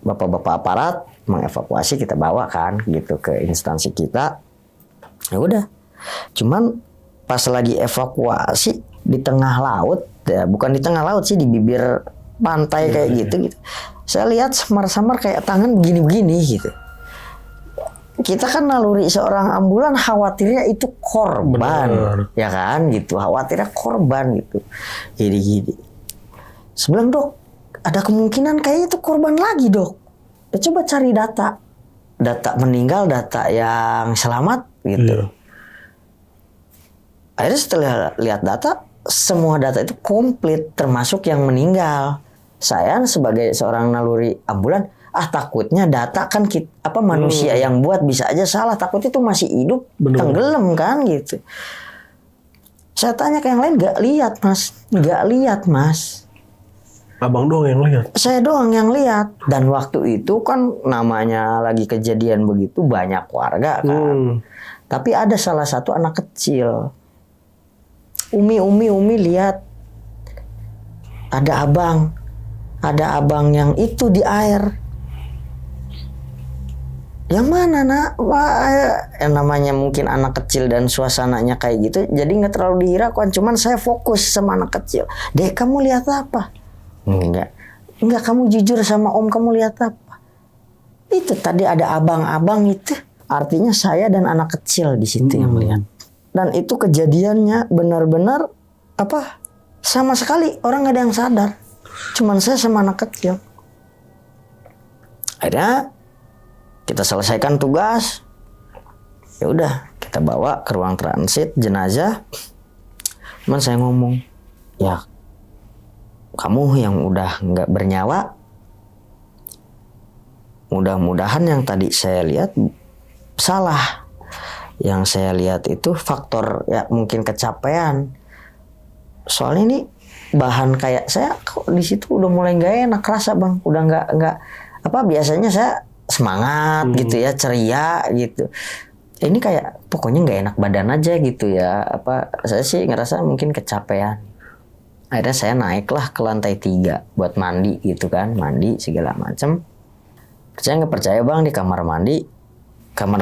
bapak-bapak aparat mengevakuasi, kita bawa kan gitu ke instansi kita. Ya udah. Cuman pas lagi evakuasi di tengah laut, ya bukan di tengah laut sih, di bibir pantai kayak gitu. Saya lihat samar-samar kayak tangan begini-begini gitu. Kita kan naluri seorang ambulan khawatirnya itu korban. Bener. Ya kan gitu, khawatirnya korban gitu. Gini-gini. Sebelum, dok, ada kemungkinan kayaknya itu korban lagi, dok. Ya, coba cari data meninggal, data yang selamat gitu. Akhirnya setelah lihat data, semua data itu komplit termasuk yang meninggal. Saya sebagai seorang naluri ambulan, takutnya data kan manusia yang buat, bisa aja salah, takut itu masih hidup, tenggelam kan gitu. Saya tanya ke yang lain, nggak lihat mas. Abang doang yang lihat. Saya doang yang lihat. Dan waktu itu kan namanya lagi kejadian begitu, banyak warga kan. Tapi ada salah satu anak kecil. Umi lihat. Ada abang yang itu di air. Yang mana, nak? Yang namanya mungkin anak kecil dan suasananya kayak gitu, jadi nggak terlalu dihiraukan. Cuman saya fokus sama anak kecil. Dek, kamu lihat apa? Enggak, kamu jujur sama om, kamu lihat apa? Itu tadi ada abang-abang itu. Artinya saya dan anak kecil di situ yang melihat. Dan itu kejadiannya benar-benar sama sekali orang nggak ada yang sadar. Cuman saya sama anak kecil. Akhirnya kita selesaikan tugas. Ya udah, kita bawa ke ruang transit jenazah. Cuman saya ngomong, ya kamu yang udah nggak bernyawa, mudah-mudahan yang tadi saya lihat salah. Yang saya lihat itu faktor ya mungkin kecapean. Soalnya ini bahan kayak saya kok di situ udah mulai nggak enak rasa bang, udah nggak biasanya saya semangat gitu ya, ceria gitu. Ini kayak pokoknya nggak enak badan aja gitu ya. Saya sih ngerasa mungkin kecapean. Akhirnya saya naiklah ke lantai 3 buat mandi gitu kan, mandi segala macam. Percaya nggak percaya bang, di kamar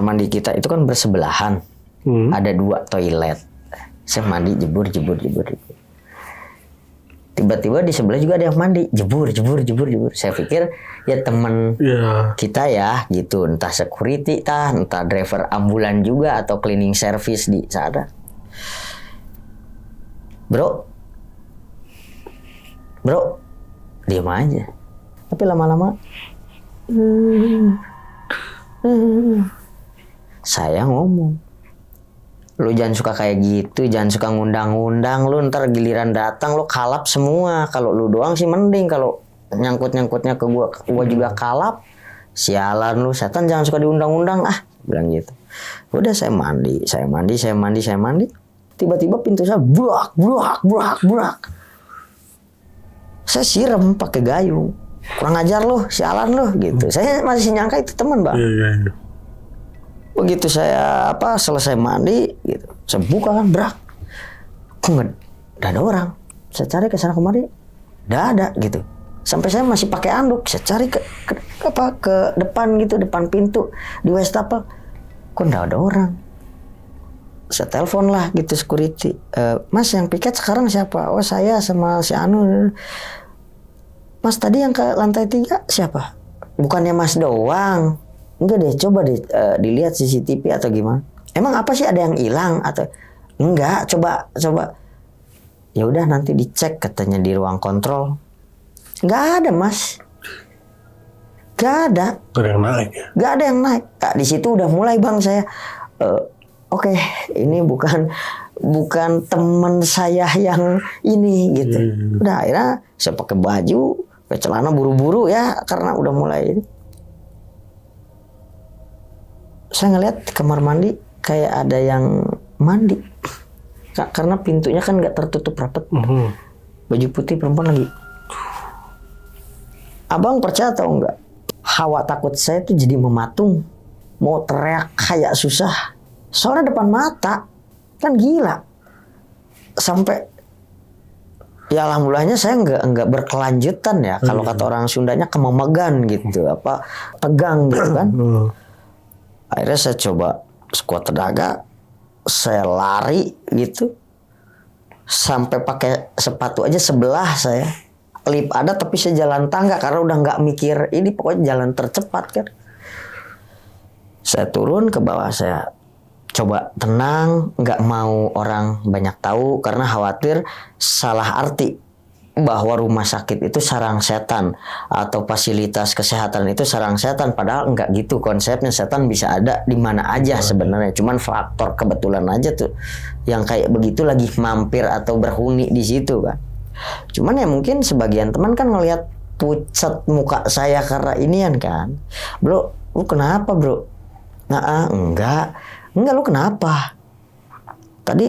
mandi kita itu kan bersebelahan, ada 2 toilet. Saya mandi jebur. Tiba-tiba di sebelah juga ada yang mandi, jebur. Saya pikir ya teman kita ya gitu, entah security entah driver ambulan juga atau cleaning service di sana. Bro, diam aja. Tapi lama-lama, saya ngomong, lu jangan suka kayak gitu, jangan suka ngundang-undang, lu ntar giliran datang lu kalap semua. Kalau lu doang sih mending, kalau nyangkut-nyangkutnya ke gua juga kalap. Sialan lu, setan jangan suka diundang-undang bilang gitu. Udah saya mandi. Tiba-tiba pintu saya buak. Saya siram pakai gayung. Kurang ajar lu, sialan lu gitu. Saya masih nyangka itu teman, Bang. Iya. Begitu saya selesai mandi gitu, saya buka kan brak, kok nggak ada orang. Saya cari ke sana kemari, nggak ada gitu. Sampai saya masih pakai anduk, saya cari ke depan gitu, depan pintu di Westapel, kok nggak ada orang. Saya telepon lah gitu security, Mas yang piket sekarang siapa? Oh saya sama si Anu. Mas tadi yang ke lantai 3 siapa? Bukannya Mas doang? Enggak deh, coba deh dilihat CCTV atau gimana. Emang apa sih, ada yang hilang atau enggak? Coba. Ya udah nanti dicek katanya di ruang kontrol. Enggak ada, Mas. Enggak ada. Gak ada yang naik ya? Enggak ada yang naik. Nah, di situ udah mulai Bang saya. Oke, ini bukan teman saya yang ini gitu. Udah akhirnya saya pakai baju, pakai celana buru-buru ya karena udah mulai ini. Saya ngeliat di kamar mandi kayak ada yang mandi. Karena pintunya kan nggak tertutup rapat. Baju putih perempuan lagi. Abang percaya atau enggak? Hawa takut saya tuh jadi mematung. Mau teriak kayak susah. Soalnya depan mata. Kan gila. Sampai ya alhamdulillahnya saya nggak berkelanjutan ya. Kalau kata orang Sundanya kememegan gitu. Tegang gitu kan. Akhirnya saya coba sekuat tenaga, saya lari gitu, sampai pakai sepatu aja sebelah saya. Lift ada tapi saya jalan tangga karena udah nggak mikir ini, pokoknya jalan tercepat kan. Saya turun ke bawah, saya coba tenang, nggak mau orang banyak tahu karena khawatir salah arti bahwa rumah sakit itu sarang setan atau fasilitas kesehatan itu sarang setan, padahal enggak gitu konsepnya. Setan bisa ada di mana aja sebenarnya, cuman faktor kebetulan aja tuh yang kayak begitu lagi mampir atau berhuni di situ kan. Cuman ya mungkin sebagian teman kan ngelihat pucat muka saya karena inian kan, bro lu kenapa bro? Nah enggak lu kenapa? Tadi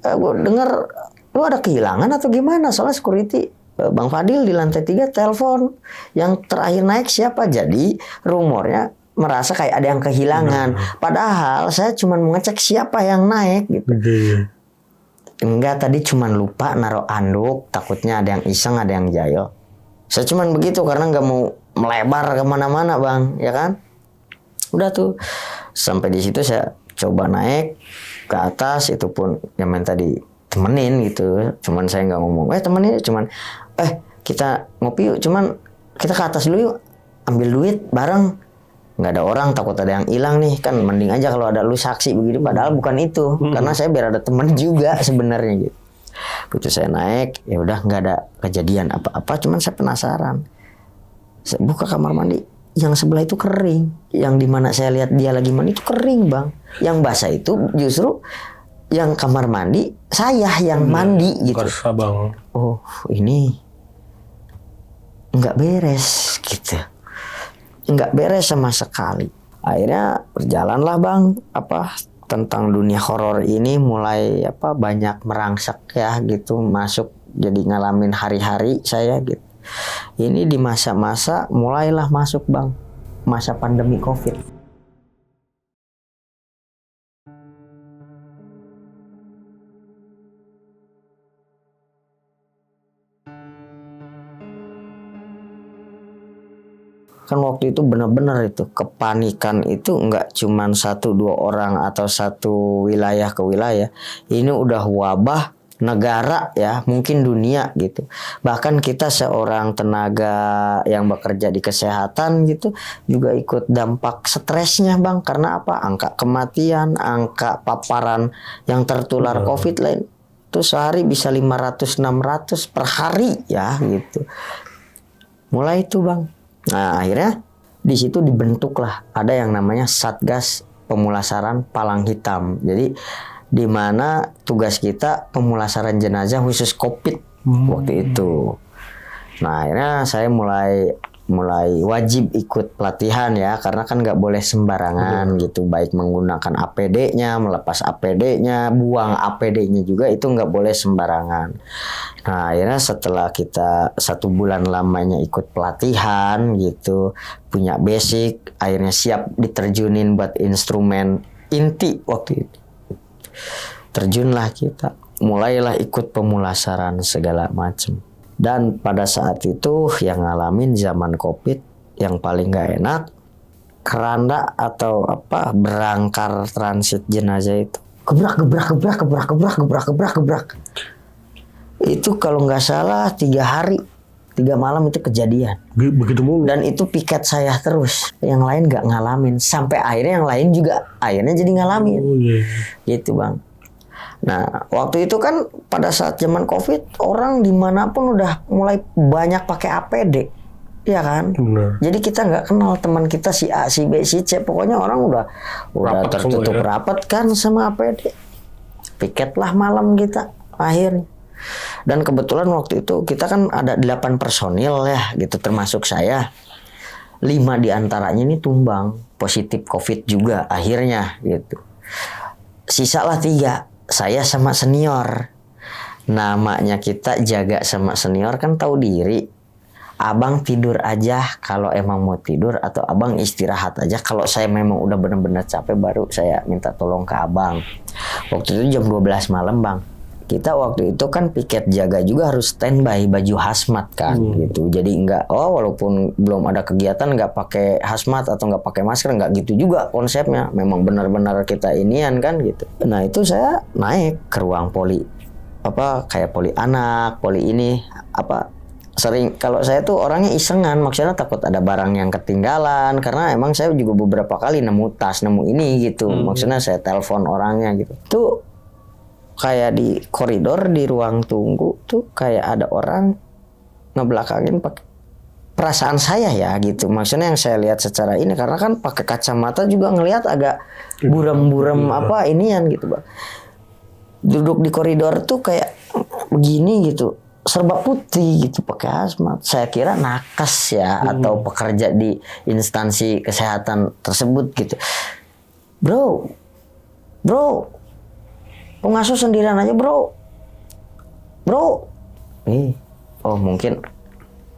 gue dengar lu ada kehilangan atau gimana? Soalnya security Bang Fadil di lantai 3 telepon yang terakhir naik siapa. Jadi rumornya merasa kayak ada yang kehilangan. Padahal saya cuma mengecek siapa yang naik gitu. Enggak, tadi cuma lupa naruh anduk. Takutnya ada yang iseng, ada yang jahil. Saya cuma begitu karena nggak mau melebar kemana-mana Bang, ya kan? Udah tuh sampai di situ saya coba naik ke atas, itu pun yang main tadi temenin gitu, cuman saya nggak ngomong temenin, cuman kita ngopi yuk, cuman kita ke atas dulu yuk, ambil duit bareng. nggak ada orang, takut ada yang hilang nih, kan mending aja kalau ada lu saksi begini. Padahal bukan itu, karena saya biar ada teman juga sebenarnya gitu. Begitu saya naik, ya udah nggak ada kejadian apa-apa, cuman saya penasaran. Saya buka kamar mandi, yang sebelah itu kering, yang dimana saya lihat dia lagi mandi itu kering bang. Yang basah itu justru yang kamar mandi saya yang mandi gitu. Bang. Oh ini nggak beres gitu, nggak beres sama sekali. Akhirnya berjalanlah bang, tentang dunia horor ini mulai banyak merangsek ya gitu, masuk jadi ngalamin hari-hari saya gitu. Ini di masa-masa mulailah masuk bang, masa pandemi COVID. Kan waktu itu benar-benar itu kepanikan itu nggak cuman 1-2 orang atau satu wilayah ke wilayah. Ini udah wabah negara ya, mungkin dunia gitu. Bahkan kita seorang tenaga yang bekerja di kesehatan gitu juga ikut dampak stresnya bang. Karena apa? Angka kematian, angka paparan yang tertular COVID lain itu sehari bisa 500-600 per hari ya gitu. Mulai itu bang. Nah akhirnya di situ dibentuklah ada yang namanya Satgas Pemulasaran Palang Hitam. Jadi di mana tugas kita pemulasaran jenazah khusus COVID waktu itu. Nah akhirnya saya mulai wajib ikut pelatihan ya, karena kan nggak boleh sembarangan gitu, baik menggunakan APD-nya, melepas APD-nya, buang APD-nya juga itu nggak boleh sembarangan. Nah akhirnya setelah kita 1 bulan lamanya ikut pelatihan gitu, punya basic, akhirnya siap diterjunin buat instrumen inti waktu itu. Terjunlah kita, mulailah ikut pemulasaran segala macam. Dan pada saat itu yang ngalamin zaman COVID yang paling gak enak, keranda atau berangkar transit jenazah itu gebrak. Itu kalau nggak salah 3 hari 3 malam itu kejadian. Begitu mulu. Dan itu piket saya terus, yang lain nggak ngalamin, sampai akhirnya yang lain juga akhirnya jadi ngalamin. Gitu bang. Nah waktu itu kan pada saat zaman COVID orang dimanapun udah mulai banyak pakai APD, ya kan? Benar. Jadi kita nggak kenal teman kita si A, si B, si C, pokoknya orang udah tertutup rapat kan sama APD. Piketlah malam kita akhirnya. Dan kebetulan waktu itu kita kan ada 8 personil ya gitu, termasuk saya. 5 diantaranya ini tumbang positif COVID juga akhirnya gitu. Sisalah 3, saya sama senior. Namanya kita jaga sama senior kan tahu diri. Abang tidur aja kalau emang mau tidur, atau abang istirahat aja kalau saya memang udah benar-benar capek, baru saya minta tolong ke abang. Waktu itu jam 12 malam bang. Kita waktu itu kan piket jaga juga harus standby baju hazmat kan gitu. Jadi walaupun belum ada kegiatan nggak pakai hazmat atau nggak pakai masker, nggak gitu juga konsepnya. Memang benar-benar kita inian kan gitu. Nah itu saya naik ke ruang poli, kayak poli anak, poli ini sering, kalau saya tuh orangnya isengan, maksudnya takut ada barang yang ketinggalan, karena emang saya juga beberapa kali nemu tas, nemu ini gitu. Maksudnya saya telepon orangnya gitu. Tuh kayak di koridor di ruang tunggu tuh kayak ada orang ngebelakangin pakai, perasaan saya ya gitu. Maksudnya yang saya lihat secara ini, karena kan pakai kacamata juga ngelihat agak buram-buram inian gitu bang. Duduk di koridor tuh kayak begini gitu, serba putih gitu, pakai hazmat. Saya kira nakes ya atau pekerja di instansi kesehatan tersebut gitu. Bro, pengasuh sendirian aja bro. Oh mungkin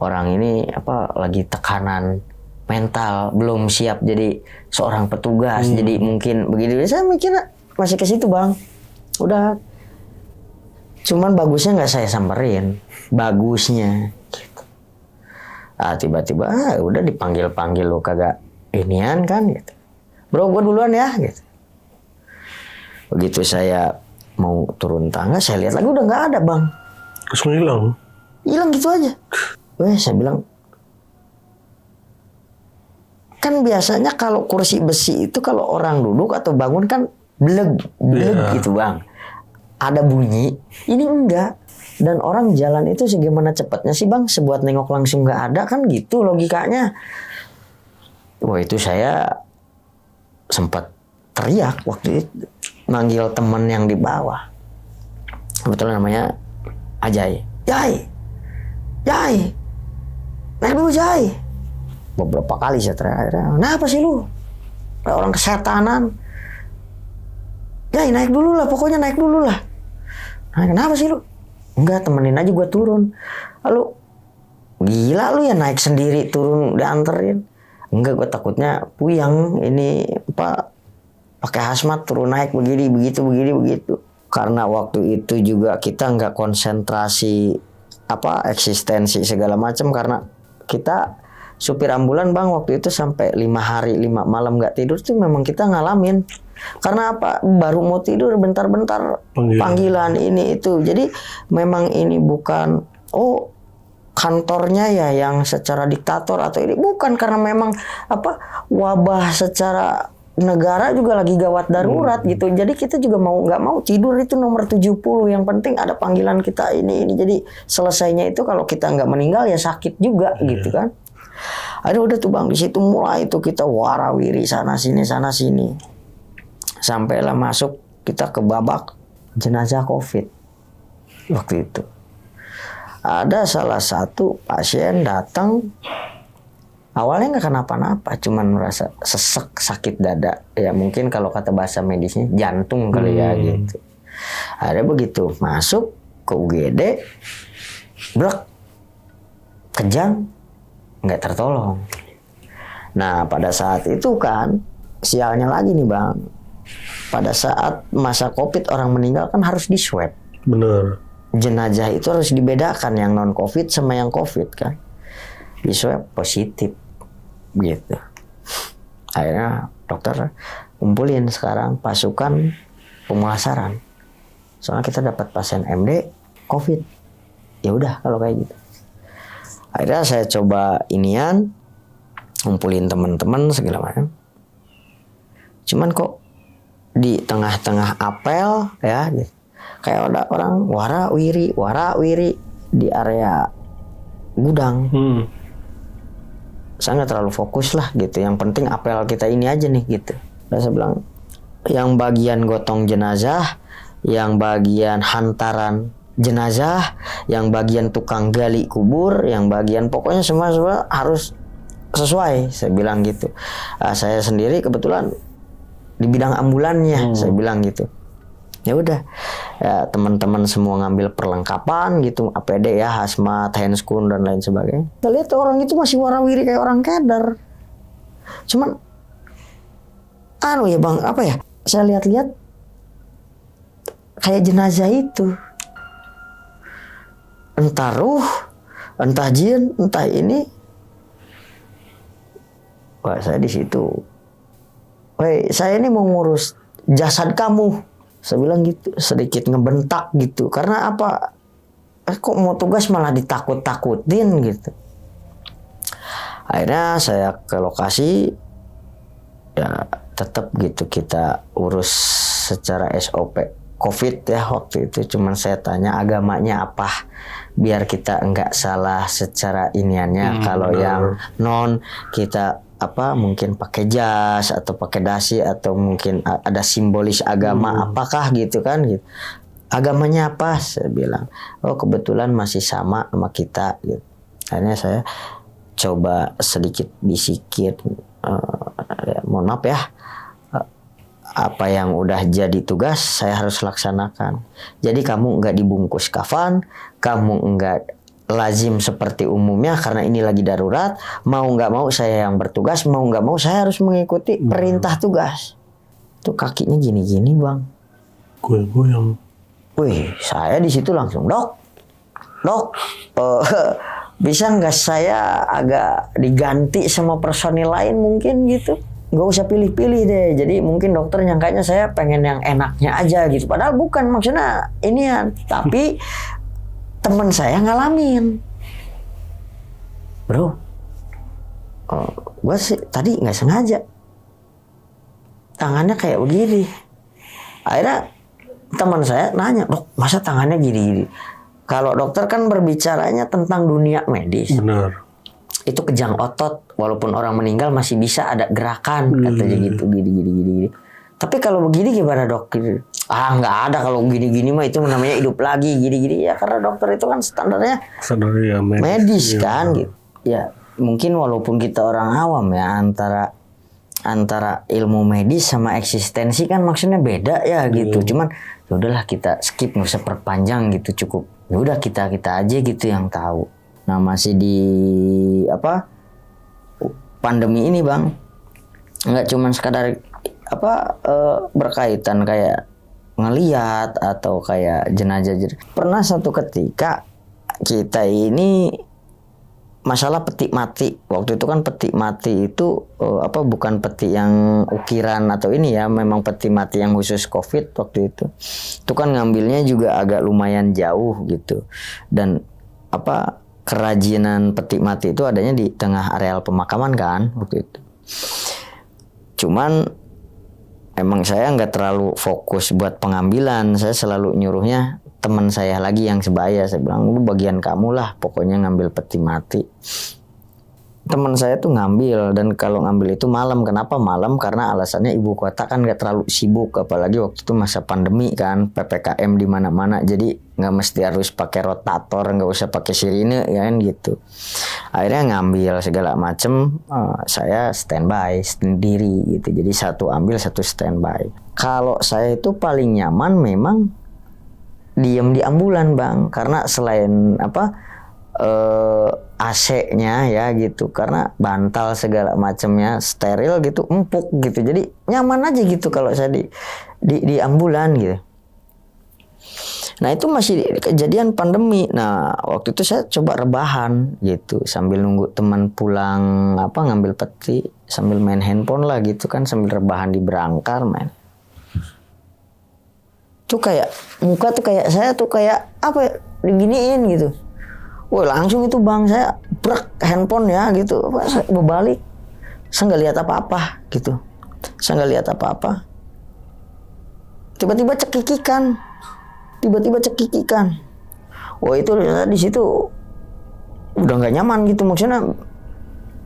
orang ini lagi tekanan mental, belum siap jadi seorang petugas, jadi mungkin begitu. Saya mikir masih ke situ bang. Udah, cuman bagusnya nggak saya samperin, bagusnya gitu. Tiba-tiba udah dipanggil lu kagak inian kan gitu. Bro gue duluan ya gitu. Begitu saya mau turun tangga, saya lihat lagi udah nggak ada bang. Terus hilang gitu aja. Saya bilang Kan biasanya kalau kursi besi itu kalau orang duduk atau bangun kan bleg gitu bang. Ada bunyi, ini enggak. Dan orang jalan itu segimana cepatnya sih bang, sebuat nengok langsung nggak ada kan gitu logikanya. Wah itu saya sempat teriak waktu itu, manggil teman yang di bawah. Kebetulan namanya Ajay. Jai, naik dulu Jai. Beberapa kali saya teriak. Nah apa sih lu? Kayak orang kesetanan. Jai naik dulu lah, pokoknya naik dulu lah. Nah kenapa sih lu? Enggak, temenin aja gue turun. Lalu gila lu ya naik sendiri turun dianterin. Enggak, gue takutnya puyang ini apa pakai hazmat turun naik begini begitu. Karena waktu itu juga kita nggak konsentrasi apa eksistensi segala macam karena kita supir ambulan bang waktu itu sampai 5 hari 5 malam nggak tidur tuh memang kita ngalamin. Karena apa? Baru mau tidur bentar-bentar panggilan ini itu. Jadi memang ini bukan kantornya ya yang secara diktator atau ini bukan, karena memang apa wabah secara negara juga lagi gawat darurat gitu. Jadi kita juga mau nggak mau tidur itu nomor 70. Yang penting ada panggilan kita ini. Jadi selesainya itu kalau kita nggak meninggal ya sakit juga gitu kan. Ada udah tuh bang di situ mulai itu kita warawiri sana sini. Sampailah masuk kita ke babak jenazah COVID waktu itu. Ada salah satu pasien datang, awalnya nggak kenapa-napa, cuman merasa sesek sakit dada. Ya mungkin kalau kata bahasa medisnya jantung kali ya gitu. Ada begitu masuk ke UGD, blek, kejang, nggak tertolong. Nah pada saat itu kan sialnya lagi nih bang. Pada saat masa COVID orang meninggal kan harus di swab. Bener. Jenazah itu harus dibedakan yang non COVID sama yang COVID kan. Di swab positif gitu. Akhirnya dokter kumpulin sekarang pasukan pemulasaran. Soalnya kita dapat pasien MD COVID. Ya udah kalau kayak gitu. Akhirnya saya coba ngumpulin teman-teman segala macam. Cuman kok di tengah-tengah apel ya gitu. Kayak ada orang wara wiri di area gudang. Saya nggak terlalu fokus lah gitu. Yang penting apel kita ini aja nih gitu. Dan saya bilang yang bagian gotong jenazah, yang bagian hantaran jenazah, yang bagian tukang gali kubur, yang bagian pokoknya semua harus sesuai. Saya bilang gitu. Saya sendiri kebetulan di bidang ambulannya, saya bilang gitu. Ya udah, ya, teman-teman semua ngambil perlengkapan gitu, APD ya, hazmat, handscoon dan lain sebagainya. Kita lihat orang itu masih warawiri kayak orang kedar. Cuman, ya bang, apa ya? Saya lihat-lihat kayak jenazah itu, entah ruh, entah jin, entah ini. Wah, saya di situ. Woi, saya ini mau ngurus jasad kamu. Saya bilang gitu, sedikit ngebentak gitu. Karena apa? Kok mau tugas malah ditakut-takutin gitu. Akhirnya saya ke lokasi, ya tetap gitu kita urus secara SOP COVID ya waktu itu. Cuman saya tanya agamanya apa, biar kita enggak salah secara iniannya. Kalau yang non kita mungkin pakai jas atau pakai dasi atau mungkin ada simbolis agama apakah gitu kan gitu. Agamanya apa? Saya bilang, kebetulan masih sama kita gitu. Akhirnya saya coba sedikit bisikin, mohon maaf ya, apa yang udah jadi tugas saya harus laksanakan. Jadi kamu enggak dibungkus kafan, kamu enggak lazim seperti umumnya karena ini lagi darurat. Mau nggak mau saya yang bertugas, mau nggak mau saya harus mengikuti perintah tugas. Tuh kakinya gini-gini bang. Goyang. Wih, saya di situ langsung dok, bisa nggak saya agak diganti sama personil lain mungkin gitu. Nggak usah pilih-pilih deh. Jadi mungkin dokter nyangkanya saya pengen yang enaknya aja gitu. Padahal bukan, maksudnya ini ya. Tapi teman saya ngalamin, bro, gue sih tadi nggak sengaja tangannya kayak begini. Akhirnya teman saya nanya, dok masa tangannya gini-gini? Kalau dokter kan berbicaranya tentang dunia medis. Benar. Itu kejang otot, walaupun orang meninggal masih bisa ada gerakan, katanya gitu, gini. Tapi kalau begini gimana dok? Nggak ada, kalau gini-gini mah itu namanya hidup lagi, gini-gini. Ya karena dokter itu kan standarnya medis kan, gitu. Ya mungkin walaupun kita orang awam ya, antara ilmu medis sama eksistensi kan maksudnya beda ya gitu. Cuman ya udahlah kita skip, nggak usah perpanjang gitu, cukup. Ya udah kita aja gitu yang tahu. Nah masih di pandemi ini bang, nggak cuman sekadar berkaitan kayak ngelihat atau kayak jenazah. Pernah satu ketika kita ini masalah peti mati. Waktu itu kan peti mati itu bukan peti yang ukiran atau ini ya, memang peti mati yang khusus COVID waktu itu. Itu kan ngambilnya juga agak lumayan jauh gitu. Dan kerajinan peti mati itu adanya di tengah areal pemakaman kan waktu itu. Cuman emang saya nggak terlalu fokus buat pengambilan. Saya selalu nyuruhnya teman saya lagi yang sebaya. Saya bilang, lu bagian kamu lah pokoknya ngambil peti mati. Teman saya tuh ngambil, dan kalau ngambil itu malam. Kenapa malam? Karena alasannya ibu kota kan nggak terlalu sibuk, apalagi waktu itu masa pandemi kan, PPKM di mana-mana. Jadi nggak mesti harus pakai rotator, nggak usah pakai sirine ya kan gitu. Akhirnya ngambil segala macem, saya standby sendiri gitu. Jadi satu ambil, satu standby. Kalau saya itu paling nyaman memang diem di ambulan bang, karena selain AC-nya ya gitu, karena bantal segala macamnya steril gitu, empuk gitu, jadi nyaman aja gitu kalau saya di ambulan gitu. Nah itu masih kejadian pandemi. Nah waktu itu saya coba rebahan gitu sambil nunggu teman pulang ngambil peti, sambil main handphone lah gitu kan, sambil rebahan di berangkar main. Tuh kayak muka tuh kayak saya tuh kayak diginiin gitu. Wah langsung itu bang, saya brak handphone ya gitu, saya berbalik, saya nggak lihat apa-apa gitu, saya nggak lihat apa-apa. Tiba-tiba cekikikan. Wah itu di situ udah nggak nyaman gitu, maksudnya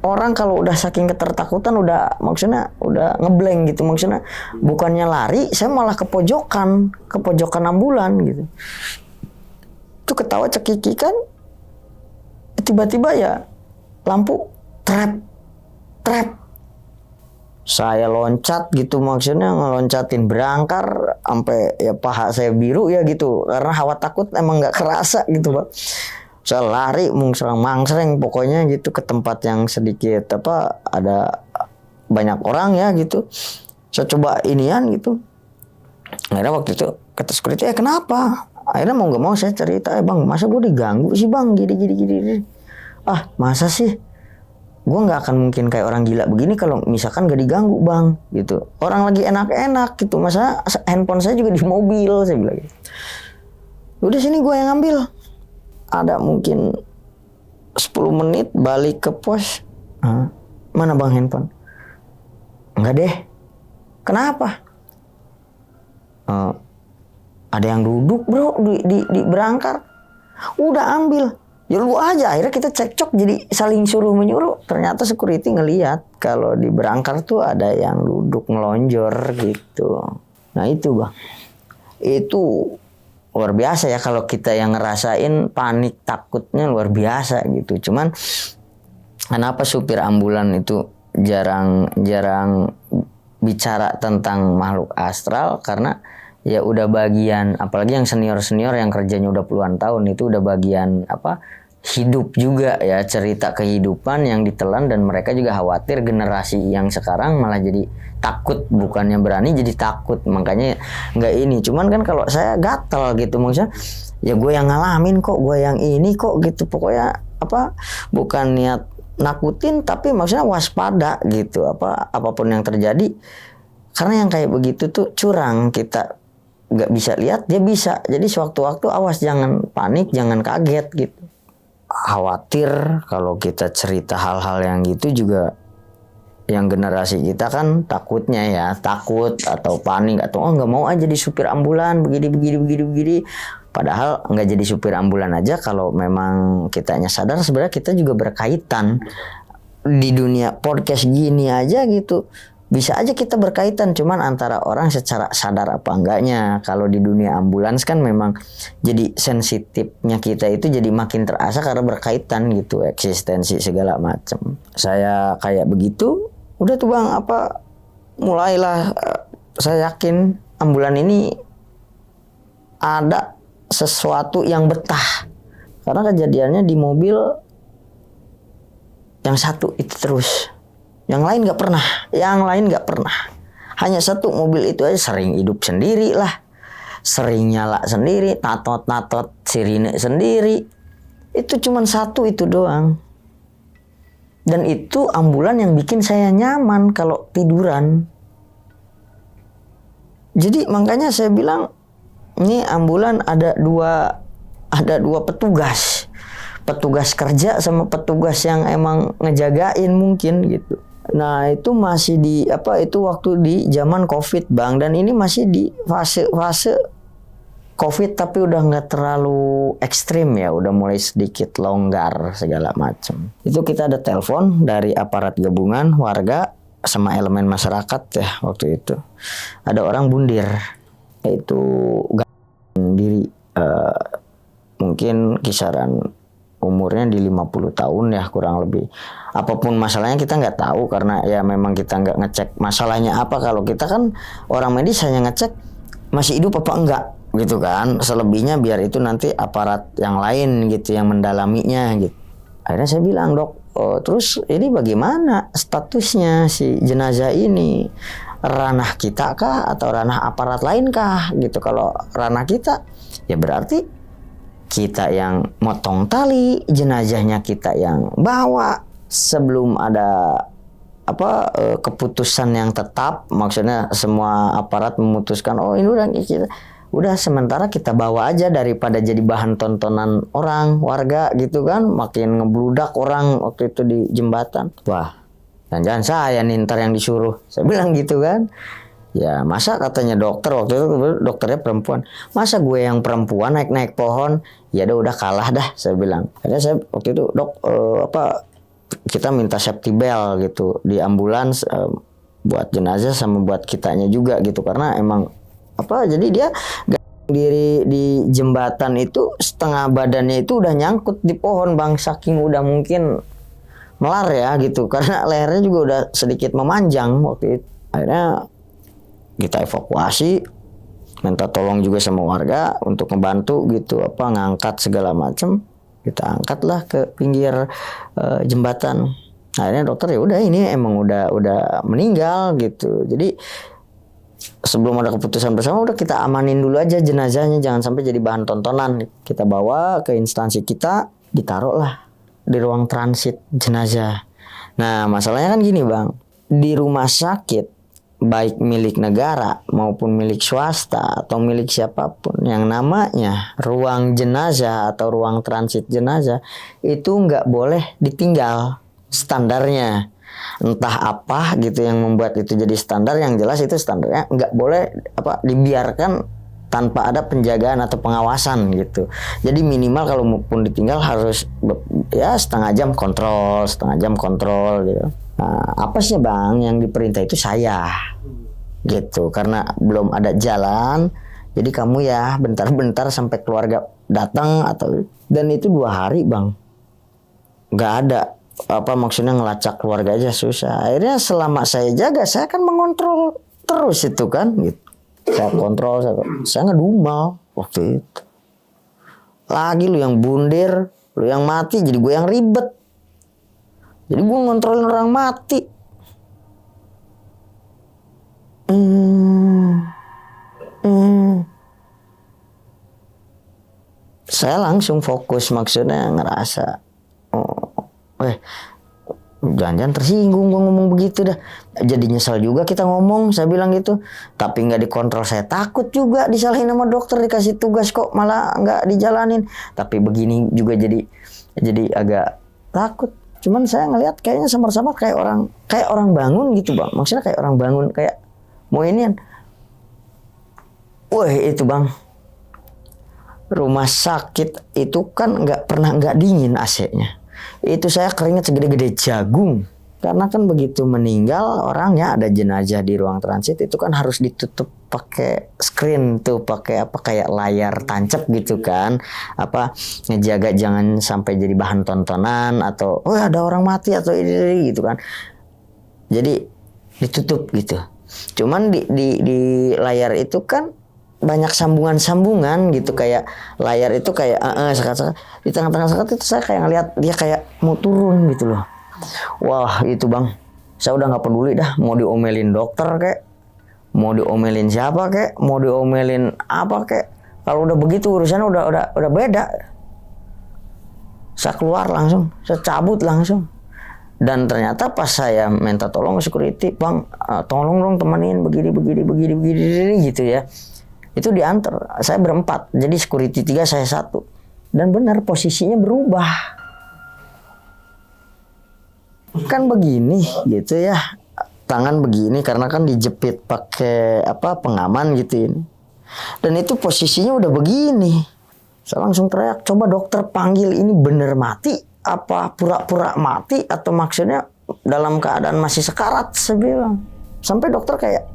orang kalau udah saking ketertakutan udah ngeblank gitu, maksudnya bukannya lari, saya malah ke pojokan ambulan gitu. Itu ketawa cekikikan. Tiba-tiba ya lampu trap. Saya loncat gitu, maksudnya ngeloncatin berangkar sampai ya paha saya biru ya gitu, karena hawa takut emang nggak kerasa gitu Pak. Saya lari mangsreng pokoknya gitu ke tempat yang sedikit ada banyak orang ya gitu. Saya coba inian gitu. Akhirnya waktu itu kata security, kenapa? Akhirnya mau nggak mau saya cerita, bang masa gue diganggu sih bang, gini. Masa sih? Gue nggak akan mungkin kayak orang gila begini kalau misalkan gak diganggu bang, gitu. Orang lagi enak-enak gitu, masa handphone saya juga di mobil, saya bilang gitu. Udah sini gue yang ambil. Ada mungkin 10 menit balik ke pos. Mana bang handphone? Enggak deh. Kenapa? Ada yang duduk bro di berangkar. Udah ambil. Ya lu aja. Akhirnya kita cekcok, jadi saling suruh menyuruh. Ternyata security ngelihat kalau di berangkar tuh ada yang duduk ngelonjor gitu. Nah itu bang, itu luar biasa ya kalau kita yang ngerasain panik takutnya luar biasa gitu. Cuman kenapa supir ambulan itu jarang bicara tentang makhluk astral? Karena ya udah bagian, apalagi yang senior yang kerjanya udah puluhan tahun, itu udah bagian hidup juga ya, cerita kehidupan yang ditelan, dan mereka juga khawatir generasi yang sekarang malah jadi takut, bukannya berani jadi takut, makanya nggak ini. Cuman kan kalau saya gatel gitu, maksudnya ya gue yang ngalamin kok, gue yang ini kok gitu, pokoknya bukan niat nakutin, tapi maksudnya waspada gitu, apapun yang terjadi, karena yang kayak begitu tuh curang, kita nggak bisa lihat, dia bisa. Jadi sewaktu-waktu awas, jangan panik, jangan kaget gitu. Khawatir kalau kita cerita hal-hal yang gitu juga yang generasi kita kan takutnya ya, takut atau panik atau nggak mau aja jadi supir ambulan begini. Padahal nggak jadi supir ambulan aja kalau memang kitanya sadar sebenarnya kita juga berkaitan di dunia podcast gini aja gitu. Bisa aja kita berkaitan, cuman antara orang secara sadar apa enggaknya. Kalau di dunia ambulans kan memang jadi sensitifnya kita itu jadi makin terasa karena berkaitan gitu, eksistensi segala macam. Saya kayak begitu, udah tuh Bang, mulailah saya yakin ambulan ini ada sesuatu yang betah. Karena kejadiannya di mobil yang satu itu terus. Yang lain nggak pernah. Hanya satu mobil itu aja sering hidup sendiri lah. Sering nyala sendiri, natot sirine sendiri. Itu cuman satu itu doang. Dan itu ambulan yang bikin saya nyaman kalau tiduran. Jadi makanya saya bilang, ini ambulan ada dua petugas. Petugas kerja sama petugas yang emang ngejagain mungkin gitu. Nah, itu masih itu waktu di zaman Covid, Bang, dan ini masih di fase Covid tapi udah nggak terlalu ekstrim ya, udah mulai sedikit longgar segala macam. Itu kita ada telepon dari aparat gabungan, warga sama elemen masyarakat ya waktu itu. Ada orang bundir, yaitu diri mungkin kisaran umurnya di 50 tahun ya kurang lebih. Apapun masalahnya kita nggak tahu karena ya memang kita nggak ngecek masalahnya apa. Kalau kita kan orang medis hanya ngecek masih hidup apa enggak gitu kan. Selebihnya biar itu nanti aparat yang lain gitu yang mendalaminya gitu. Akhirnya saya bilang, Dok, terus ini bagaimana statusnya si jenazah ini? Ranah kita kah atau ranah aparat lain kah gitu? Kalau ranah kita ya berarti kita yang motong tali, jenazahnya kita yang bawa. Sebelum ada keputusan yang tetap, maksudnya semua aparat memutuskan ini udah sementara kita bawa aja daripada jadi bahan tontonan orang, warga gitu kan, makin ngebludak orang waktu itu di jembatan. Wah, jangan saya nih ntar yang disuruh, saya bilang gitu kan. Ya masa katanya dokter, waktu itu dokternya perempuan, masa gue yang perempuan naik pohon, ya udah kalah dah, saya bilang. Akhirnya saya waktu itu, Dok, kita minta safety belt gitu di ambulans buat jenazah sama buat kitanya juga gitu, karena emang jadi dia diri di jembatan itu setengah badannya itu udah nyangkut di pohon, Bang, saking udah mungkin melar ya gitu, karena lehernya juga udah sedikit memanjang waktu itu. Akhirnya kita evakuasi, minta tolong juga sama warga untuk membantu gitu, ngangkat segala macam. Kita angkatlah ke pinggir jembatan. Akhirnya dokter ya udah ini emang udah meninggal gitu. Jadi sebelum ada keputusan bersama udah kita amanin dulu aja jenazahnya, jangan sampai jadi bahan tontonan. Kita bawa ke instansi kita, ditaruh lah di ruang transit jenazah. Nah masalahnya kan gini, Bang, di rumah sakit baik milik negara maupun milik swasta atau milik siapapun, yang namanya ruang jenazah atau ruang transit jenazah itu nggak boleh ditinggal. Standarnya entah apa gitu yang membuat itu jadi standar, yang jelas itu standarnya nggak boleh dibiarkan tanpa ada penjagaan atau pengawasan gitu. Jadi minimal kalau pun ditinggal harus ya setengah jam kontrol gitu. Nah, apa sih, Bang, yang diperintah itu saya gitu, karena belum ada jalan, jadi kamu ya bentar-bentar sampai keluarga datang dan itu 2 hari, Bang, nggak ada maksudnya ngelacak keluarga aja susah. Akhirnya selama saya jaga, saya kan mengontrol terus itu kan gitu. Saya kontrol, saya ngedumel waktu itu. Lagi lu yang bundir, lu yang mati, jadi gue yang ribet. Jadi gue ngontrolin orang mati. Saya langsung fokus, maksudnya ngerasa, jangan-jangan tersinggung gue ngomong begitu dah. Jadi nyesel juga kita ngomong, saya bilang gitu. Tapi nggak dikontrol, saya takut juga disalahin sama dokter, dikasih tugas kok malah nggak dijalanin. Tapi begini juga jadi agak takut. Cuman saya ngelihat kayaknya samar-samar kayak orang bangun gitu bang. Maksudnya kayak orang bangun kayak mau inian. Wah itu bang, rumah sakit itu kan nggak dingin AC-nya. Itu saya keringat segede-gede jagung. Karena kan begitu meninggal orangnya ada jenazah di ruang transit itu kan harus ditutup pakai screen tuh, pakai apa kayak layar tancap gitu kan, apa ngejaga jangan sampai jadi bahan tontonan atau oh ada orang mati atau ini gitu kan. Jadi ditutup gitu. Cuman di layar itu kan banyak sambungan-sambungan gitu, kayak layar itu kayak sekat-sekat di tengah-tengah sekat itu saya kayak ngeliat dia kayak mau turun gitu loh. Wah itu bang, saya udah nggak peduli dah mau diomelin dokter kek, mau diomelin siapa kek, mau diomelin apa kek. Kalau udah begitu urusannya udah beda. Saya keluar langsung, saya cabut langsung. Dan ternyata pas saya minta tolong ke security, bang, tolong dong temenin begini gitu ya. Itu diantar, saya berempat, jadi security 3 saya 1. Dan benar posisinya berubah. Kan begini gitu ya, tangan begini karena kan dijepit pakai apa pengaman gitu ini. Dan itu posisinya udah begini. Saya langsung teriak, coba dokter panggil ini bener mati apa pura-pura mati atau maksudnya dalam keadaan masih sekarat, saya bilang. Sampai dokter kayak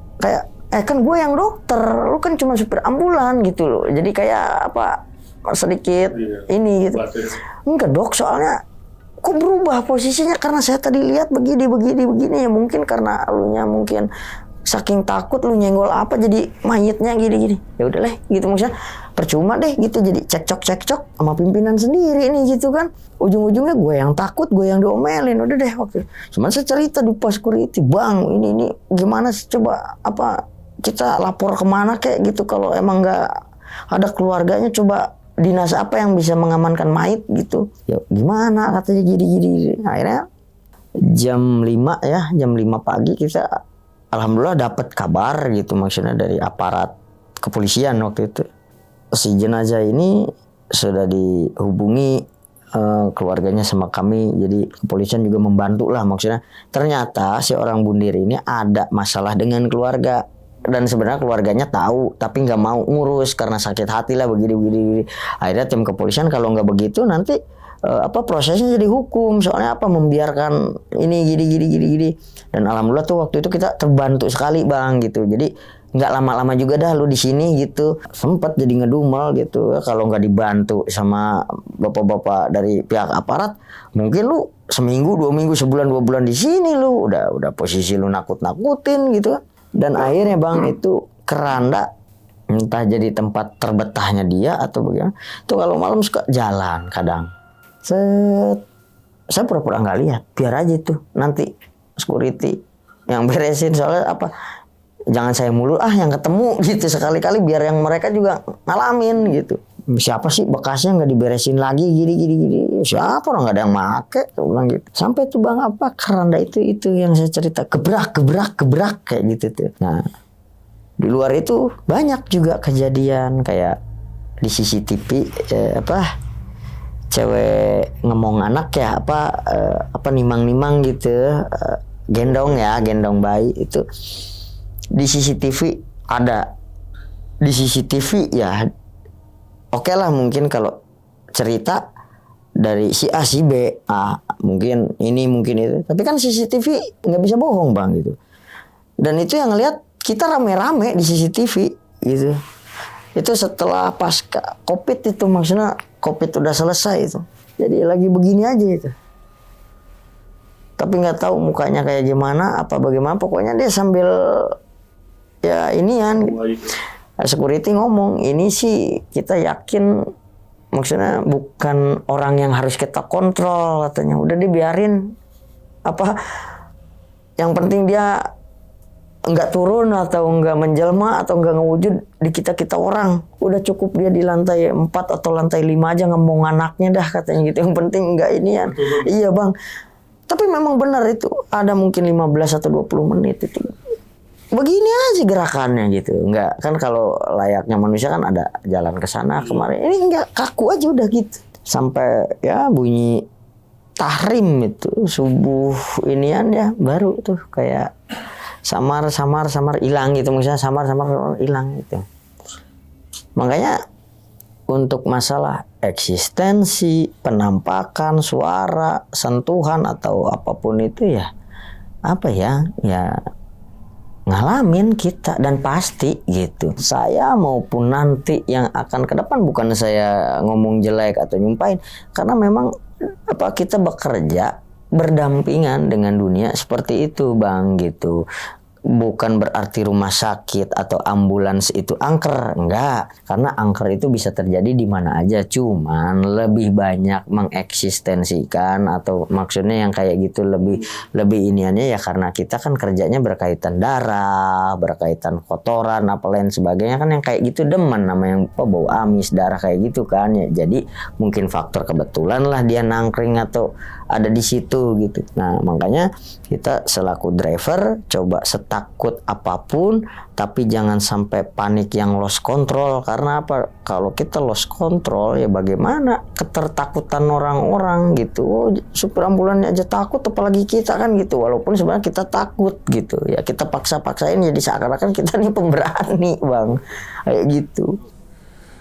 kan gue yang dokter, lu kan cuma supir ambulan gitu loh. Jadi kayak apa sedikit ini gitu. Enggak dok, soalnya kok berubah posisinya karena saya tadi lihat begini ya, mungkin karena elunya mungkin saking takut lu nyenggol apa jadi mayitnya gini. Ya udah lah gitu, maksudnya percuma deh gitu, jadi cekcok sama pimpinan sendiri nih gitu kan. Ujung-ujungnya gue yang takut, gue yang diomelin. Udah deh waktu. Cuman saya cerita di pos security, bang ini gimana sih, coba apa kita lapor kemana kayak gitu kalau emang nggak ada keluarganya, coba dinas apa yang bisa mengamankan mayit gitu. Ya gimana katanya gini. Akhirnya jam 5 pagi kita alhamdulillah dapat kabar gitu, maksudnya dari aparat kepolisian waktu itu. Si jenazah ini sudah dihubungi keluarganya sama kami, jadi kepolisian juga membantu lah, maksudnya ternyata si orang bundir ini ada masalah dengan keluarga. Dan sebenarnya keluarganya tahu tapi nggak mau ngurus karena sakit hati lah begini. Akhirnya tim kepolisian kalau nggak begitu nanti prosesnya jadi hukum, soalnya apa membiarkan ini gini. Dan alhamdulillah tuh waktu itu kita terbantu sekali bang gitu. Jadi nggak lama-lama juga dah lu di sini gitu. Sempet jadi ngedumel gitu. Kalau nggak dibantu sama bapak-bapak dari pihak aparat, mungkin lu seminggu, 2 minggu, sebulan, 2 bulan di sini lu udah posisi lu nakut-nakutin gitu kan. Dan akhirnya bang itu keranda entah jadi tempat terbetahnya dia atau bagaimana. Tuh kalau malam suka jalan kadang. Saya pura-pura nggak lihat, biar aja tuh nanti security yang beresin, soalnya apa? Jangan saya mulu yang ketemu gitu, sekali-kali biar yang mereka juga ngalamin gitu. Siapa sih bekasnya nggak diberesin lagi gini. Siapa orang nggak ada yang make, saya bilang gitu. Sampai tuh bang apa keranda itu yang saya cerita gebrak kayak gitu tuh. Nah di luar itu banyak juga kejadian kayak di CCTV cewek ngomong anak ya nimang gitu, gendong bayi itu di CCTV ada. Di CCTV ya oke lah, mungkin kalau cerita dari si A si B, mungkin ini mungkin itu, tapi kan CCTV nggak bisa bohong bang gitu. Dan itu yang ngelihat kita rame-rame di CCTV gitu. Itu setelah pasca COVID itu, maksudnya COVID udah selesai itu. Jadi lagi begini aja itu. Tapi nggak tahu mukanya kayak gimana, apa bagaimana. Pokoknya dia sambil ya inian. Security ngomong, ini sih kita yakin, maksudnya bukan orang yang harus kita kontrol katanya. Udah dibiarin, yang penting dia nggak turun atau nggak menjelma atau nggak ngewujud di kita orang. Udah cukup dia di lantai 4 atau lantai 5 aja ngomong anaknya dah katanya gitu. Yang penting nggak inian. Iya bang. Tapi memang benar itu ada mungkin 15 atau 20 menit itu. Begini aja gerakannya gitu. Enggak kan, kalau layaknya manusia kan ada jalan ke sana kemarin. Ini enggak, kaku aja udah gitu. Sampai ya bunyi tahrim itu subuh inian ya baru tuh kayak samar hilang gitu, misalnya samar hilang gitu. Makanya untuk masalah eksistensi, penampakan, suara, sentuhan atau apapun itu ya apa ya ngalamin kita dan pasti gitu. Saya maupun nanti yang akan ke depan, bukan saya ngomong jelek atau nyumpain, karena memang kita bekerja berdampingan dengan dunia seperti itu Bang gitu. Bukan berarti rumah sakit atau ambulans itu angker, enggak. Karena angker itu bisa terjadi di mana aja, cuman lebih banyak mengeksistensikan atau maksudnya yang kayak gitu lebih iniannya ya karena kita kan kerjanya berkaitan darah, berkaitan kotoran apa lain sebagainya kan, yang kayak gitu demen nama yang bau amis darah kayak gitu kan ya. Jadi mungkin faktor kebetulan lah dia nangkring atau ada di situ gitu. Nah, makanya kita selaku driver coba setakut apapun tapi jangan sampai panik yang lost control. Karena apa? Kalau kita lost control ya bagaimana ketertakutan orang-orang gitu. Oh, supir ambulannya aja takut apalagi kita kan gitu. Walaupun sebenarnya kita takut gitu. Ya kita paksa-paksain jadi seakan-akan kita nih pemberani, Bang. Kayak gitu.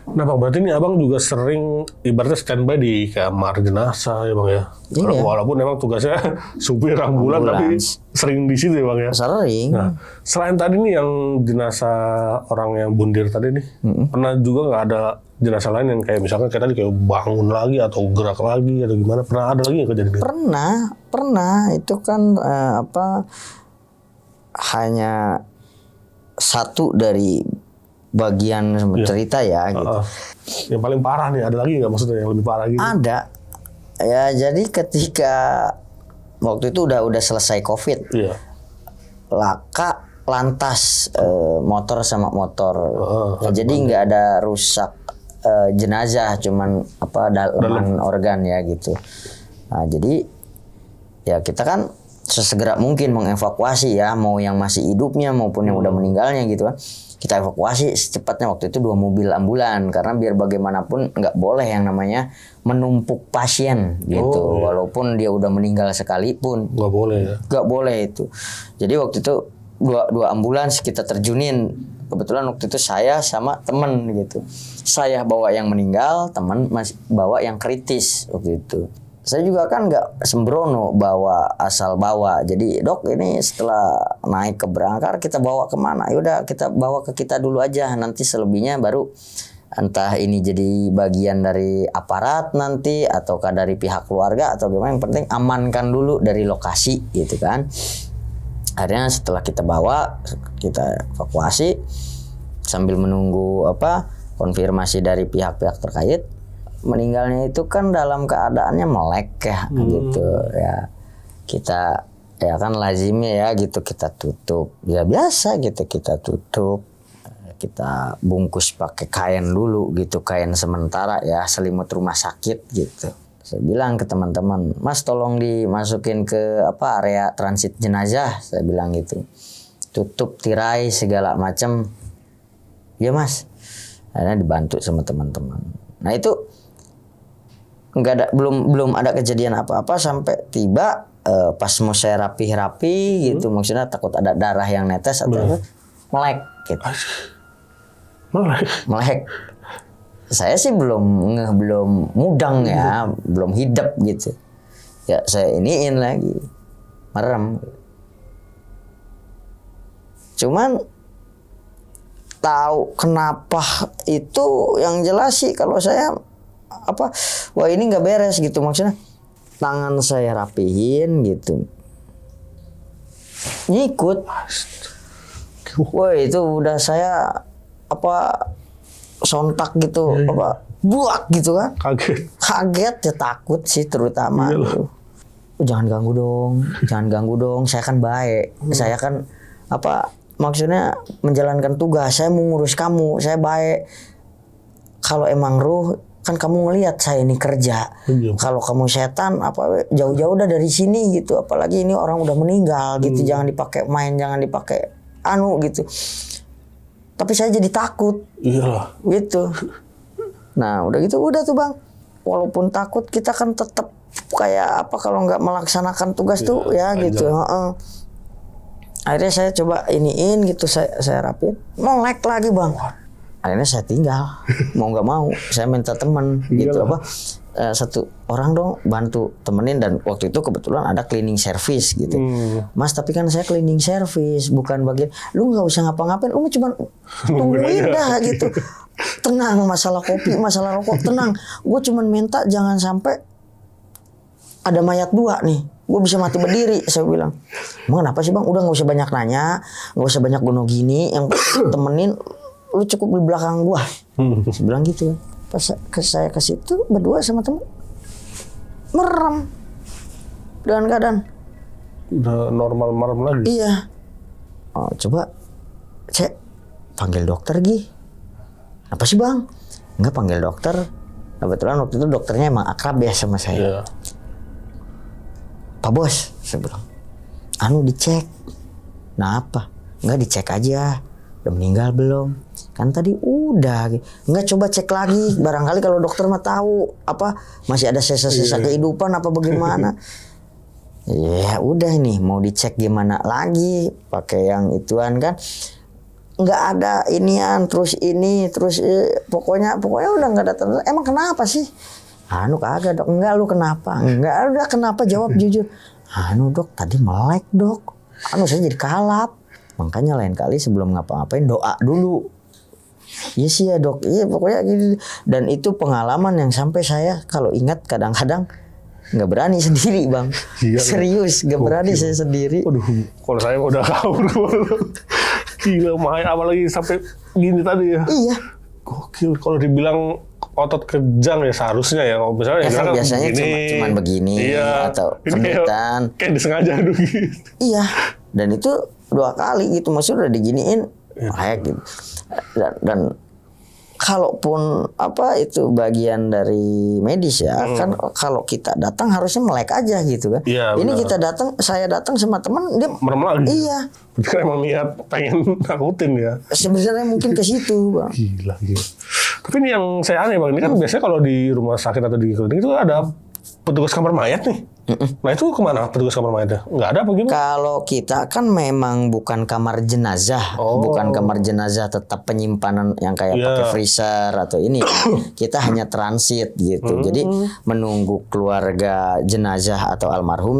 Nah Bang, berarti ini Abang juga sering ibaratnya standby di kamar jenazah ya Bang ya? Iya. Walaupun memang tugasnya supir ambulan tapi sering di situ ya Bang ya? Sering. Nah, selain tadi nih yang jenazah orang yang bundir tadi nih, pernah juga nggak ada jenazah lain yang kayak misalkan kayak tadi kayak bangun lagi atau gerak lagi atau gimana? Pernah ada lagi yang kejadian? Pernah. Itu kan hanya satu dari bagian cerita ya gitu. Yang paling parah nih, ada lagi nggak maksudnya yang lebih parah gitu? Ada. Ya jadi ketika waktu itu udah selesai COVID. Iya. Laka lantas motor sama motor. Jadi nggak ada rusak jenazah, cuman dalaman organ ya gitu. Nah, jadi ya kita kan sesegera mungkin mengevakuasi ya, mau yang masih hidupnya maupun yang udah meninggalnya gitu kan. Kita evakuasi secepatnya waktu itu 2 mobil ambulan karena biar bagaimanapun nggak boleh yang namanya menumpuk pasien gitu. Walaupun dia udah meninggal sekalipun nggak boleh ya. Nggak boleh itu. Jadi waktu itu dua ambulans kita terjunin. Kebetulan waktu itu saya sama temen gitu. Saya bawa yang meninggal, teman masih bawa yang kritis waktu itu. Saya juga kan nggak sembrono asal bawa. Jadi dok ini setelah naik ke berangkar kita bawa kemana? Yaudah kita bawa ke kita dulu aja. Nanti selebihnya baru entah ini jadi bagian dari aparat nanti ataukah dari pihak keluarga atau gimana. Yang penting amankan dulu dari lokasi gitu kan. Akhirnya setelah kita bawa, kita evakuasi sambil menunggu konfirmasi dari pihak-pihak terkait. Meninggalnya itu kan dalam keadaannya melek ya gitu ya. Kita ya kan lazimnya ya gitu kita tutup. Ya biasa gitu kita tutup. Kita bungkus pakai kain dulu gitu, kain sementara ya, selimut rumah sakit gitu. Saya bilang ke teman-teman, Mas tolong dimasukin ke area transit jenazah, saya bilang gitu. Tutup tirai segala macam. Ya Mas. Akhirnya dibantu sama teman-teman. Nah itu nggak ada, belum ada kejadian apa-apa sampai tiba pas mau saya rapi gitu, maksudnya takut ada darah yang netes atau apa, melek gitu. Melek. Saya sih belum mudang ya, belum hidup gitu. Ya saya iniin lagi, merem. Cuman tahu kenapa itu yang jelas sih kalau saya wah ini nggak beres gitu, maksudnya tangan saya rapihin gitu, nyikut, wah itu udah saya sontak gitu, buak gitu kan, kaget ya, takut sih terutama. Jangan ganggu dong, saya kan baik, saya kan maksudnya menjalankan tugas, saya mau ngurus kamu, saya baik. Kalau emang ruh kan kamu ngelihat saya ini kerja. Kalau kamu setan jauh-jauh udah dari sini gitu. Apalagi ini orang udah meninggal gitu. Jangan dipakai main, jangan dipakai gitu. Tapi saya jadi takut. Iya. Gitu. Nah, udah gitu udah tuh Bang. Walaupun takut kita kan tetap kayak apa kalau nggak melaksanakan tugas tuh ya gitu. Akhirnya saya coba iniin gitu, saya rapin, melek lagi bang. Akhirnya saya tinggal, mau nggak mau saya minta teman gitu apa, satu orang dong bantu temenin, dan waktu itu kebetulan ada cleaning service gitu. Mas tapi kan saya cleaning service bukan bagian, lu nggak usah ngapa-ngapain, lu cuma tungguin dah gitu. Tenang, masalah kopi, masalah rokok tenang, gue cuma minta jangan sampai ada mayat 2 nih, gue bisa mati berdiri. Saya bilang, emang kenapa sih bang? Udah nggak usah banyak nanya, nggak usah banyak gono gini, yang temenin lu cukup di belakang gue. Saya bilang gitu. Pas saya ke situ berdua sama temen, merem dengan keadaan udah normal merem lagi. Iya. Oh, coba cek panggil dokter Gi. Apa sih bang? Enggak, panggil dokter. Kebetulan waktu itu dokternya emang akrab ya sama saya. Pak bos, saya bilang, dicek. Nah apa? Enggak, dicek aja. Udah meninggal belum? Kan tadi udah. Enggak, coba cek lagi. Barangkali kalau dokter mah tahu apa masih ada sisa-sisa kehidupan apa bagaimana. Ya udah nih, mau dicek gimana lagi? Pakai yang ituan kan? Nggak ada inian, terus ini, terus pokoknya udah nggak ada. Emang kenapa sih? Kagak dok. Enggak, lu kenapa? Enggak, udah kenapa, jawab jujur. Dok, tadi melek dok. Saya jadi kalap. Makanya lain kali sebelum ngapa-ngapain doa dulu. Iya sih ya dok. Iya pokoknya gitu. Dan itu pengalaman yang sampai saya kalau ingat kadang-kadang nggak berani sendiri bang. Iya, serius nggak berani saya sendiri. Waduh, kalau saya udah kabur. Gila, main apalagi sampai gini tadi ya. Iya. Gokil, kalau dibilang otot kejang ya seharusnya ya. Kalau misalnya kan biasanya cuman begini atau kedutan. Kayak disengaja dulu gitu. Iya. Dan itu 2 kali gitu, maksudnya udah diginiin kayak gitu. Dan kalaupun apa itu bagian dari medis ya, kan kalau kita datang harusnya melek aja gitu kan. Ya, ini kita datang, saya datang sama teman dia merem lagi. Iya. Kan emang niat pengen nakutin ya. Sebenarnya mungkin ke situ, Bang. Gila. Tapi ini yang saya aneh Bang, ini kan biasanya kalau di rumah sakit atau di klinik itu ada petugas kamar mayat nih. Nah itu kemana petugas kamar mayatnya? Nggak ada apa gimana? Kalau kita kan memang bukan kamar jenazah, bukan kamar jenazah, tetap penyimpanan yang kayak pakai freezer atau ini. Kita hanya transit gitu. Jadi menunggu keluarga jenazah atau almarhum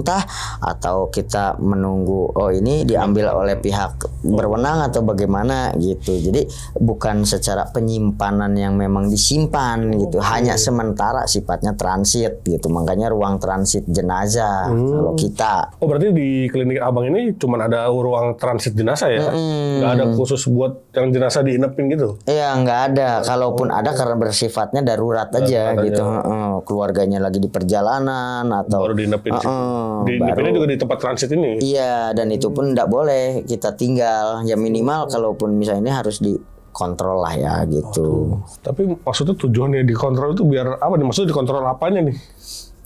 atau kita menunggu ini diambil oleh pihak berwenang atau bagaimana gitu. Jadi bukan secara penyimpanan yang memang disimpan gitu. Hanya sementara sifatnya transit gitu. Makanya ruang transit jenazah kalau kita. Oh berarti di klinik abang ini cuma ada ruang transit jenazah ya? Nggak ada khusus buat yang jenazah diinepin gitu? Iya nggak ada. Kalaupun ada karena bersifatnya darurat aja gitu. Keluarganya lagi di perjalanan atau baru diinepin. Diinepinnya juga di tempat transit ini? Iya, dan itu pun nggak boleh kita tinggal. Ya minimal kalaupun misalnya ini harus dikontrol lah ya gitu. Tapi maksudnya tujuannya dikontrol itu biar apa nih? Maksudnya dikontrol apanya nih?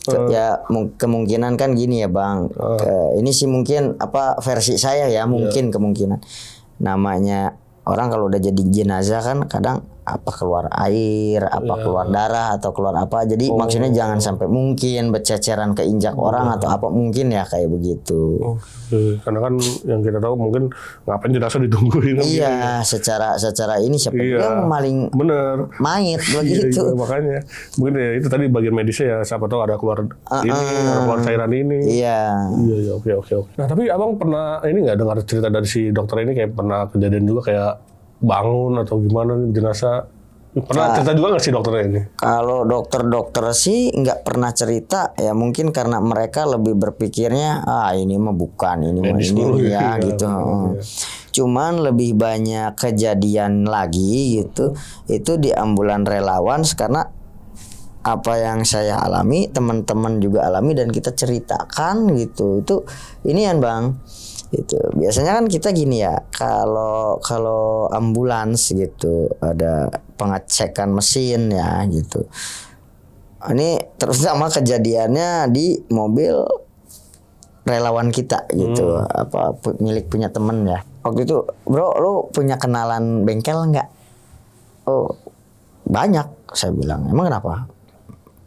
Ya kemungkinan kan gini ya Bang. Ini sih mungkin versi saya ya, mungkin kemungkinan. Namanya orang kalau udah jadi jenazah kan kadang keluar air, keluar darah atau keluar apa. Jadi maksudnya jangan sampai mungkin berceceran keinjak orang atau apa, mungkin ya kayak begitu. Karena kan yang kita tahu mungkin ngapain jenazah ditungguin. Iya, secara ini siapa yang maling mayit begitu. Iya, makanya mungkin ya itu tadi bagian medisnya ya, siapa tahu ada keluar ini, ada keluar cairan ini. Iya. Iya, oke. Nah, tapi abang pernah ini nggak dengar cerita dari si dokter ini, kayak pernah kejadian juga kayak bangun atau gimana nih jenazah? Pernah cerita juga nggak sih dokternya ini? Kalau dokter sih nggak pernah cerita ya, mungkin karena mereka lebih berpikirnya ini mah bukan, ini mah ini ya gitu. Cuman lebih banyak kejadian lagi gitu itu di ambulan relawan, karena apa yang saya alami teman-teman juga alami dan kita ceritakan gitu. Itu inian Bang. Itu biasanya kan kita gini ya, kalau ambulans gitu ada pengecekan mesin ya gitu. Ini terutama kejadiannya di mobil relawan kita gitu, milik punya temen ya. Waktu itu, bro, lu punya kenalan bengkel nggak? Oh banyak, saya bilang. Emang kenapa?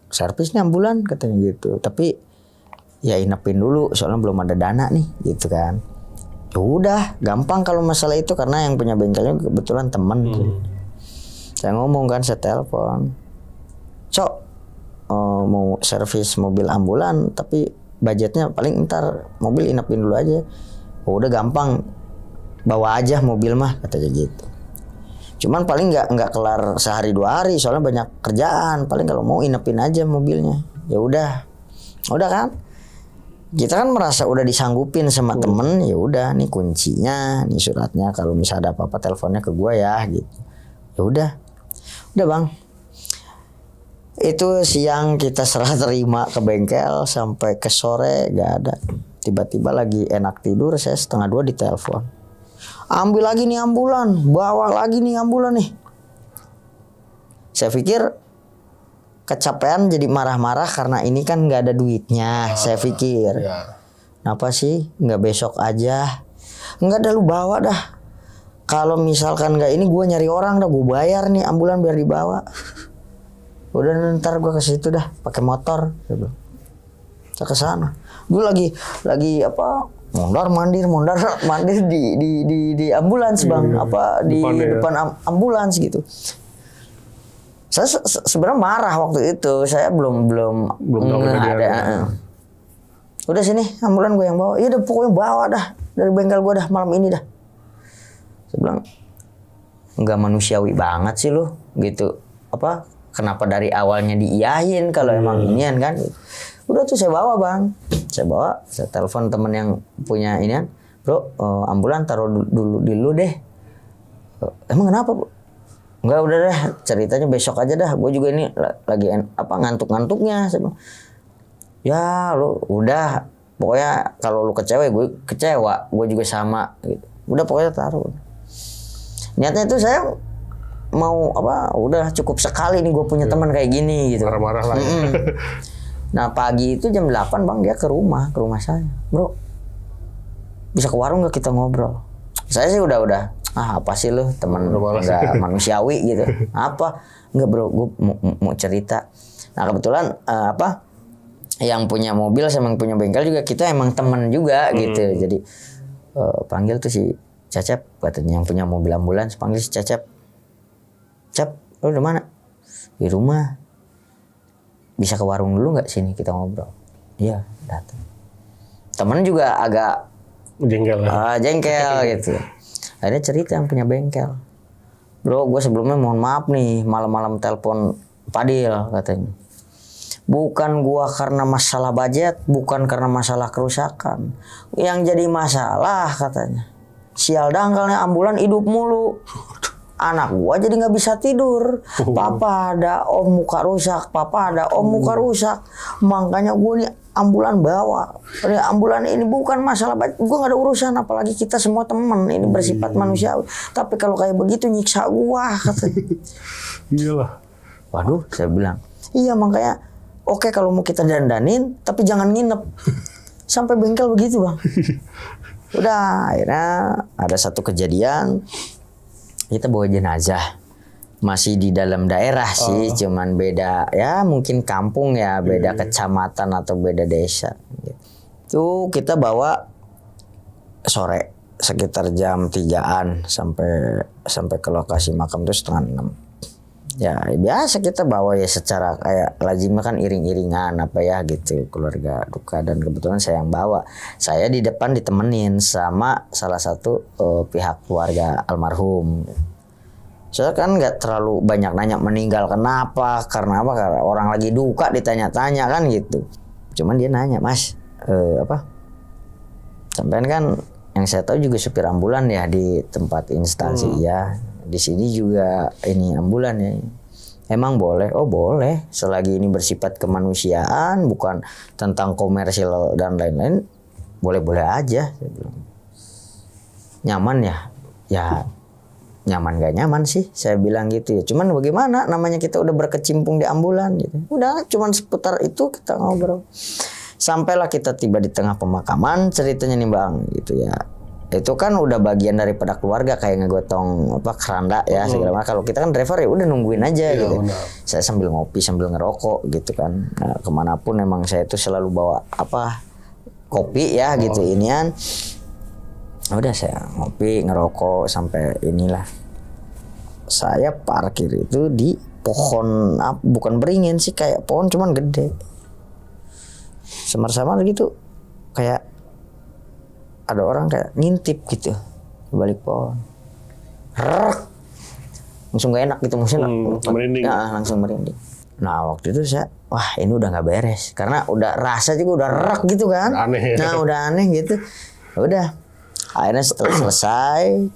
Servisnya ambulan katanya gitu. Tapi ya inepin dulu soalnya belum ada dana nih gitu kan. Ya udah gampang kalau masalah itu karena yang punya bengkelnya kebetulan temen. Saya ngomong kan, saya telepon, Cok, mau servis mobil ambulan tapi budgetnya paling ntar mobil inepin dulu aja. Oh, udah gampang, bawa aja mobil mah katanya gitu. Cuman paling nggak kelar sehari 2 hari soalnya banyak kerjaan. Paling kalau mau inepin aja mobilnya. Ya udah kan. Kita kan merasa udah disanggupin sama temen, ya udah nih kuncinya, nih suratnya. Kalau misalnya ada apa-apa teleponnya ke gua ya gitu. Ya udah bang. Itu siang kita serah terima ke bengkel sampai ke sore gak ada. Tiba-tiba lagi enak tidur, saya 1:30 ditelepon. Ambil lagi nih ambulan, bawa lagi nih ambulan nih. Saya pikir kecapean jadi marah-marah karena ini kan nggak ada duitnya. Saya pikir, kenapa sih nggak besok aja? Nggak ada, lu bawa dah. Kalau misalkan nggak ini gue nyari orang dah, gue bayar nih ambulan biar dibawa. Udah ntar gue ke situ dah pakai motor. Saya ke sana. Dulu lagi apa? Mondar mandir di ambulans bang, apa di depan ambulans gitu. Saya sebenarnya marah waktu itu. Saya belum ada. Udah sini ambulan gue yang bawa. Iya udah pokoknya bawa dah dari bengkel gue dah malam ini dah. Saya bilang nggak manusiawi banget sih lu gitu. Apa? Kenapa dari awalnya diiyahin kalau emang inian kan? Udah tuh saya bawa bang. Saya telepon temen yang punya inian. Bro, ambulan taruh dulu deh. Emang kenapa bro? Enggak, udah deh ceritanya besok aja dah. Gue juga ini lagi ngantuk-ngantuknya. Ya lu udah pokoknya kalau lu kecewa gue kecewa, gue juga sama gitu. Udah pokoknya taruh. Niatnya itu saya mau apa? Udah cukup sekali nih gue punya teman kayak gini gitu. Marah-marah lah. Nah pagi itu jam 8 bang dia ke rumah saya. Bro, bisa ke warung nggak kita ngobrol? Saya sih udah. Apa sih lu teman nggak manusiawi gitu? Apa? Nggak bro, gue mau cerita. Nah kebetulan yang punya mobil sama yang punya bengkel juga kita emang teman juga gitu. Jadi panggil tuh si Cecep katanya yang punya mobil ambulans, panggil si Cecep. Cep, lu di mana? Di rumah. Bisa ke warung dulu nggak sini kita ngobrol? Iya, datang. Temen juga agak jengkel gitu. Akhirnya cerita yang punya bengkel. Bro, gue sebelumnya mohon maaf nih malam-malam telepon Fadil katanya. Bukan gue karena masalah budget, bukan karena masalah kerusakan. Yang jadi masalah katanya, sial dangkalnya ambulan hidup mulu. Anak gua jadi nggak bisa tidur. Papa ada om muka rusak, makanya gua nih ambulan bawa. Ambulan ini bukan masalah, gua nggak ada urusan, apalagi kita semua teman ini bersifat manusiawi. Tapi kalau kayak begitu nyiksa gua katanya. Iyalah. Waduh, saya bilang iya makanya oke kalau mau kita dandanin, tapi jangan nginep. Sampai bengkel begitu bang. Udah akhirnya ada satu kejadian. Kita bawa jenazah masih di dalam daerah sih, cuman beda ya mungkin kampung ya, beda kecamatan atau beda desa. Itu kita bawa sore sekitar jam 3-an sampai ke lokasi makam tuh 5:30. Ya biasa kita bawa ya secara kayak lazimnya kan iring-iringan apa ya gitu keluarga duka, dan kebetulan saya yang bawa. Saya di depan ditemenin sama salah satu pihak keluarga almarhum. Saya kan nggak terlalu banyak nanya meninggal kenapa, karena orang lagi duka ditanya-tanya kan gitu. Cuman dia nanya, Mas sampean kan yang saya tahu juga supir ambulan ya di tempat instansi ya. Di sini juga ini ambulan ya. Emang boleh? Oh boleh, selagi ini bersifat kemanusiaan, bukan tentang komersil dan lain-lain, boleh-boleh aja. Nyaman ya? Ya nyaman gak nyaman sih, saya bilang gitu ya. Cuman bagaimana, namanya kita udah berkecimpung di ambulan gitu. Udah cuman seputar itu kita ngobrol. Sampailah kita tiba di tengah pemakaman, ceritanya nih bang gitu ya. Itu kan udah bagian daripada keluarga kayak ngegotong keranda ya segala macam. Kalau kita kan driver ya udah nungguin aja gitu. Benar. Saya sambil ngopi sambil ngerokok gitu kan. Nah, kemanapun emang saya itu selalu bawa kopi ya gitu inian. Udah saya ngopi ngerokok sampai inilah. Saya parkir itu di pohon, bukan beringin sih, kayak pohon cuman gede. Samar-samar gitu kayak ada orang kayak ngintip gitu di balik pohon. Langsung gak enak gitu, maksudnya merinding. Ya, langsung merinding. Nah waktu itu saya, wah ini udah nggak beres karena udah rasa juga udah rak gitu kan. Aneh. Nah udah aneh gitu. Udah akhirnya setelah selesai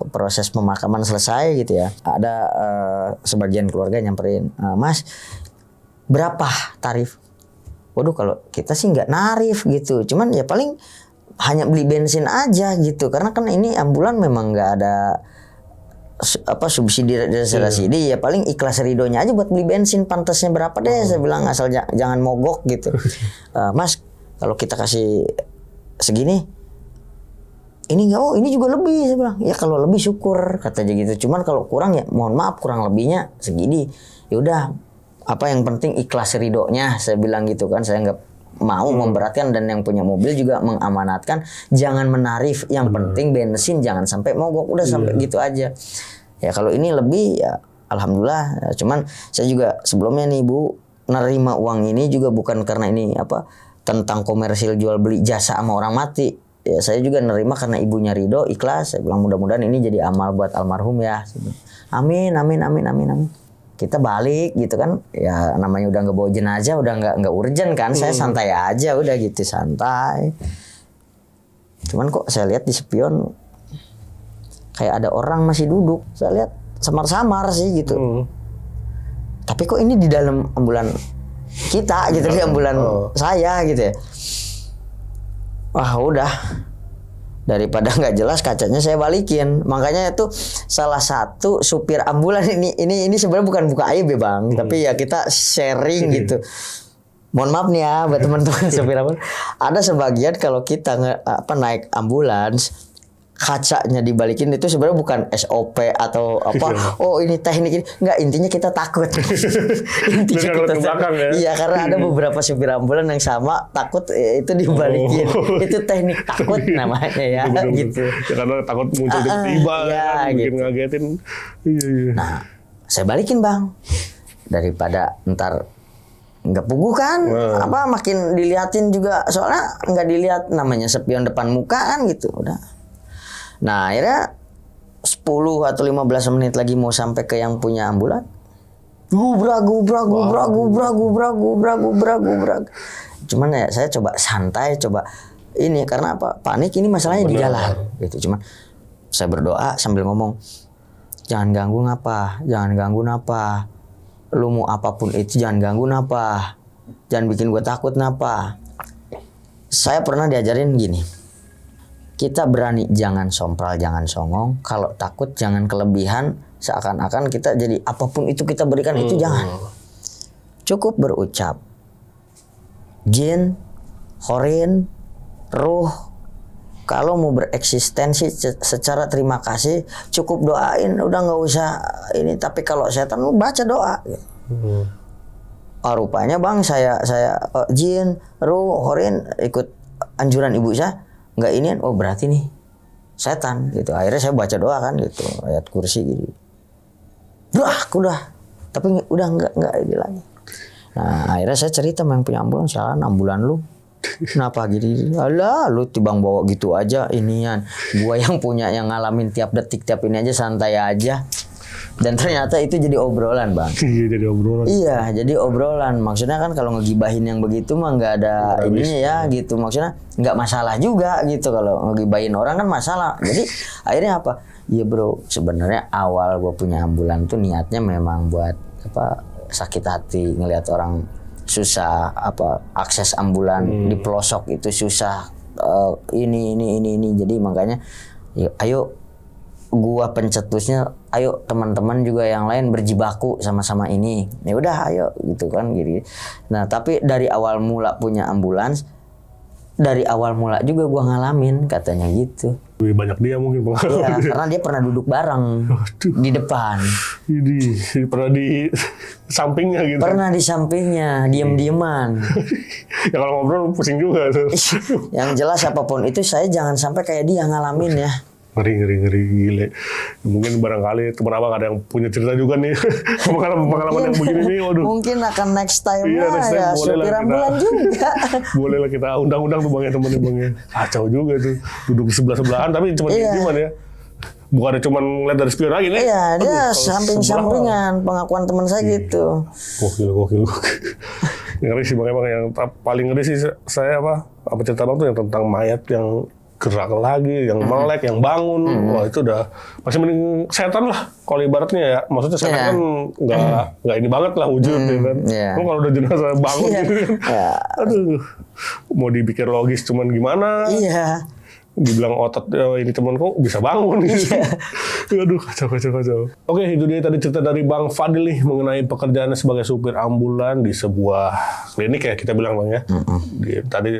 proses pemakaman selesai gitu ya, ada sebagian keluarga nyamperin, Mas berapa tarif? Waduh kalau kita sih nggak narif gitu, cuman ya paling hanya beli bensin aja gitu, karena kan ini ambulan memang nggak ada subsidi ya paling ikhlas ridhonya aja buat beli bensin, pantasnya berapa deh. Saya bilang asal jangan mogok gitu. Mas kalau kita kasih segini ini enggak, ini juga lebih. Saya bilang ya kalau lebih syukur katanya gitu, cuman kalau kurang ya mohon maaf kurang lebihnya segini. Ya udah apa yang penting ikhlas ridhonya, saya bilang gitu kan. Saya nggak mau memberatkan, dan yang punya mobil juga mengamanatkan jangan menarif, yang penting bensin jangan sampai mogok, udah sampai gitu aja. Ya kalau ini lebih ya alhamdulillah. Cuman saya juga sebelumnya nih Bu nerima uang ini juga bukan karena ini tentang komersil jual beli jasa sama orang mati. Ya saya juga nerima karena ibunya ridho, ikhlas. Saya bilang mudah-mudahan ini jadi amal buat almarhum ya. Amin, amin, amin, amin, amin. Kita balik gitu kan, ya namanya udah nggak bawa jenazah, udah nggak urgent kan. Saya santai aja, udah gitu santai. Cuman kok saya lihat di spion kayak ada orang masih duduk. Saya lihat samar-samar sih gitu. Tapi kok ini di dalam ambulan kita gitu, di ambulan saya gitu ya. Wah udah, daripada nggak jelas kacanya saya balikin. Makanya itu salah satu supir ambulan ini sebenarnya bukan buka aib ya Bang, tapi ya kita sharing gitu. Mohon maaf nih ya buat teman-teman supir ambulan. Ada sebagian kalau kita naik ambulans, kacanya dibalikin itu sebenarnya bukan SOP atau apa. Oh ini teknik ini, nggak, intinya kita takut. Intinya kita takut. Ya? Iya, karena ada beberapa supir ambulan yang sama takut itu dibalikin. Itu teknik takut namanya ya. Betul. Gitu. Ya, karena takut muncul tiba-tiba ya, kan, bikin gitu. ngagetin. Iya. Nah saya balikin Bang, daripada ntar nggak pugu kan, makin diliatin juga, soalnya nggak dilihat namanya spion depan muka kan gitu. Udah. Nah akhirnya 10 atau 15 menit lagi mau sampai ke yang punya ambulan, gubrak. Cuman ya saya coba santai, coba ini karena panik ini masalahnya di jalan gitu. Cuman saya berdoa sambil ngomong, jangan ganggu napa, lu mau apapun itu jangan ganggu napa, jangan bikin gue takut napa. Saya pernah diajarin gini, kita berani jangan sompral, jangan songong. Kalau takut jangan kelebihan, seakan-akan kita jadi apapun itu kita berikan itu jangan. Cukup berucap jin, horin, ruh, kalau mau bereksistensi secara terima kasih cukup doain, udah nggak usah ini. Tapi kalau setan lu baca doa. Rupanya Bang saya jin, ruh, horin ikut anjuran ibu saya. Nggak ini, berarti nih setan gitu. Akhirnya saya baca doa kan gitu, ayat kursi gitu. Udah, tapi udah nggak ini lagi. Nah akhirnya saya cerita sama yang punya ambulan, jalan ambulan lu kenapa gini? Alah lu tibang bawa gitu aja inian. Gua yang punya, yang ngalamin tiap detik tiap ini aja santai aja. Dan ternyata itu jadi obrolan Bang. Iya, jadi obrolan. Maksudnya kan kalau ngegibahin yang begitu mah nggak ada ininya ya gitu. Maksudnya nggak masalah juga gitu. Kalau ngegibahin orang kan masalah. Jadi akhirnya apa? Iya bro, sebenarnya awal gue punya ambulan tuh niatnya memang buat sakit hati ngelihat orang susah, akses ambulan di pelosok itu susah, ini. Jadi makanya ayo gua pencetusnya, ayo teman-teman juga yang lain berjibaku sama-sama ini. Ya udah ayo gitu kan gitu. Nah, tapi dari awal mula punya ambulans dari awal mula juga gua ngalamin katanya gitu. Lebih banyak dia mungkin pengalaman. Iya, karena dia pernah duduk bareng di depan. Ini pernah di sampingnya gitu. Pernah di sampingnya, diem-dieman. Ya kalau ngobrol pusing juga tuh. Yang jelas apapun itu saya jangan sampai kayak dia ngalamin ya. Ngeri gile. Mungkin barangkali teman abang ada yang punya cerita juga nih. Pengalaman yang begini nih, waduh. Mungkin akan next time Iya, next time ya boleh lah supir kita- ambulan juga. Boleh lah kita undang-undang tuh bang ya temen bangnya. Kacau juga tuh. Duduk sebelah-sebelahan tapi cuma Iya. diem ya. Bukan cuma ngeliat dari spion lagi nih. Iya, dia Aduh, kalau samping-sampingan pengakuan teman saya gitu. Gokil. Ngeri sih bang, emang yang paling ngeri sih saya apa cerita bang tuh yang tentang mayat yang gerak lagi, yang melek, yang bangun. Wah itu udah masih mending setan lah. Kalau ibaratnya ya, maksudnya setan Iya. kan nggak ini banget lah wujud ya kan. Iya. Lu kalau udah jenazah bangun Iya. gitu kan. Iya. Aduh, mau dipikir logis cuman gimana? Iya. Dibilang otot ini temen kok bisa bangun gitu. Aduh kacau. Oke, itu dia tadi cerita dari Bang Fadil nih mengenai pekerjaannya sebagai supir ambulan di sebuah klinik ya kita bilang bang ya. Tadi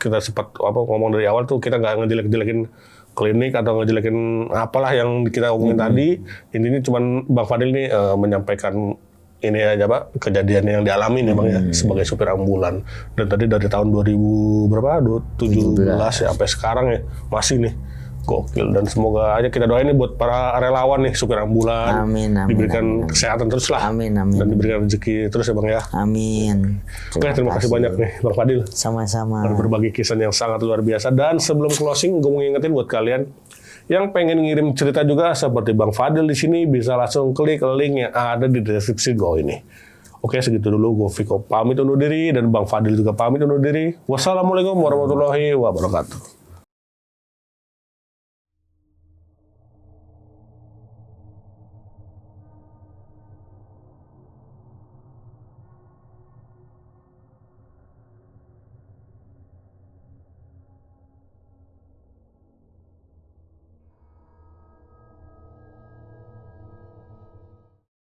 kita sempat ngomong dari awal tuh kita nggak ngejelek-jelekin klinik atau ngejelekin apalah yang kita omongin tadi. Intinya cuman Bang Fadil nih menyampaikan ini aja Pak, kejadian yang dialami nih Bang ya sebagai supir ambulan. Dan tadi dari tahun 2017 ya sampai sekarang ya masih nih gokil, dan semoga aja kita doain nih buat para relawan nih supir ambulan. Amin. Diberikan kesehatan terus lah. Amin. Dan diberikan rezeki terus ya Bang ya. Amin. Oke, terima kasih banyak nih Bang Fadil. Sama-sama. Berbagi kisah yang sangat luar biasa. Dan sebelum closing, gue mau ngingetin buat kalian yang pengen ngirim cerita juga seperti Bang Fadil di sini, bisa langsung klik link yang ada di deskripsi gue ini. Oke, segitu dulu. Gue Viko pamit undur diri dan Bang Fadil juga pamit undur diri. Wassalamualaikum warahmatullahi wabarakatuh.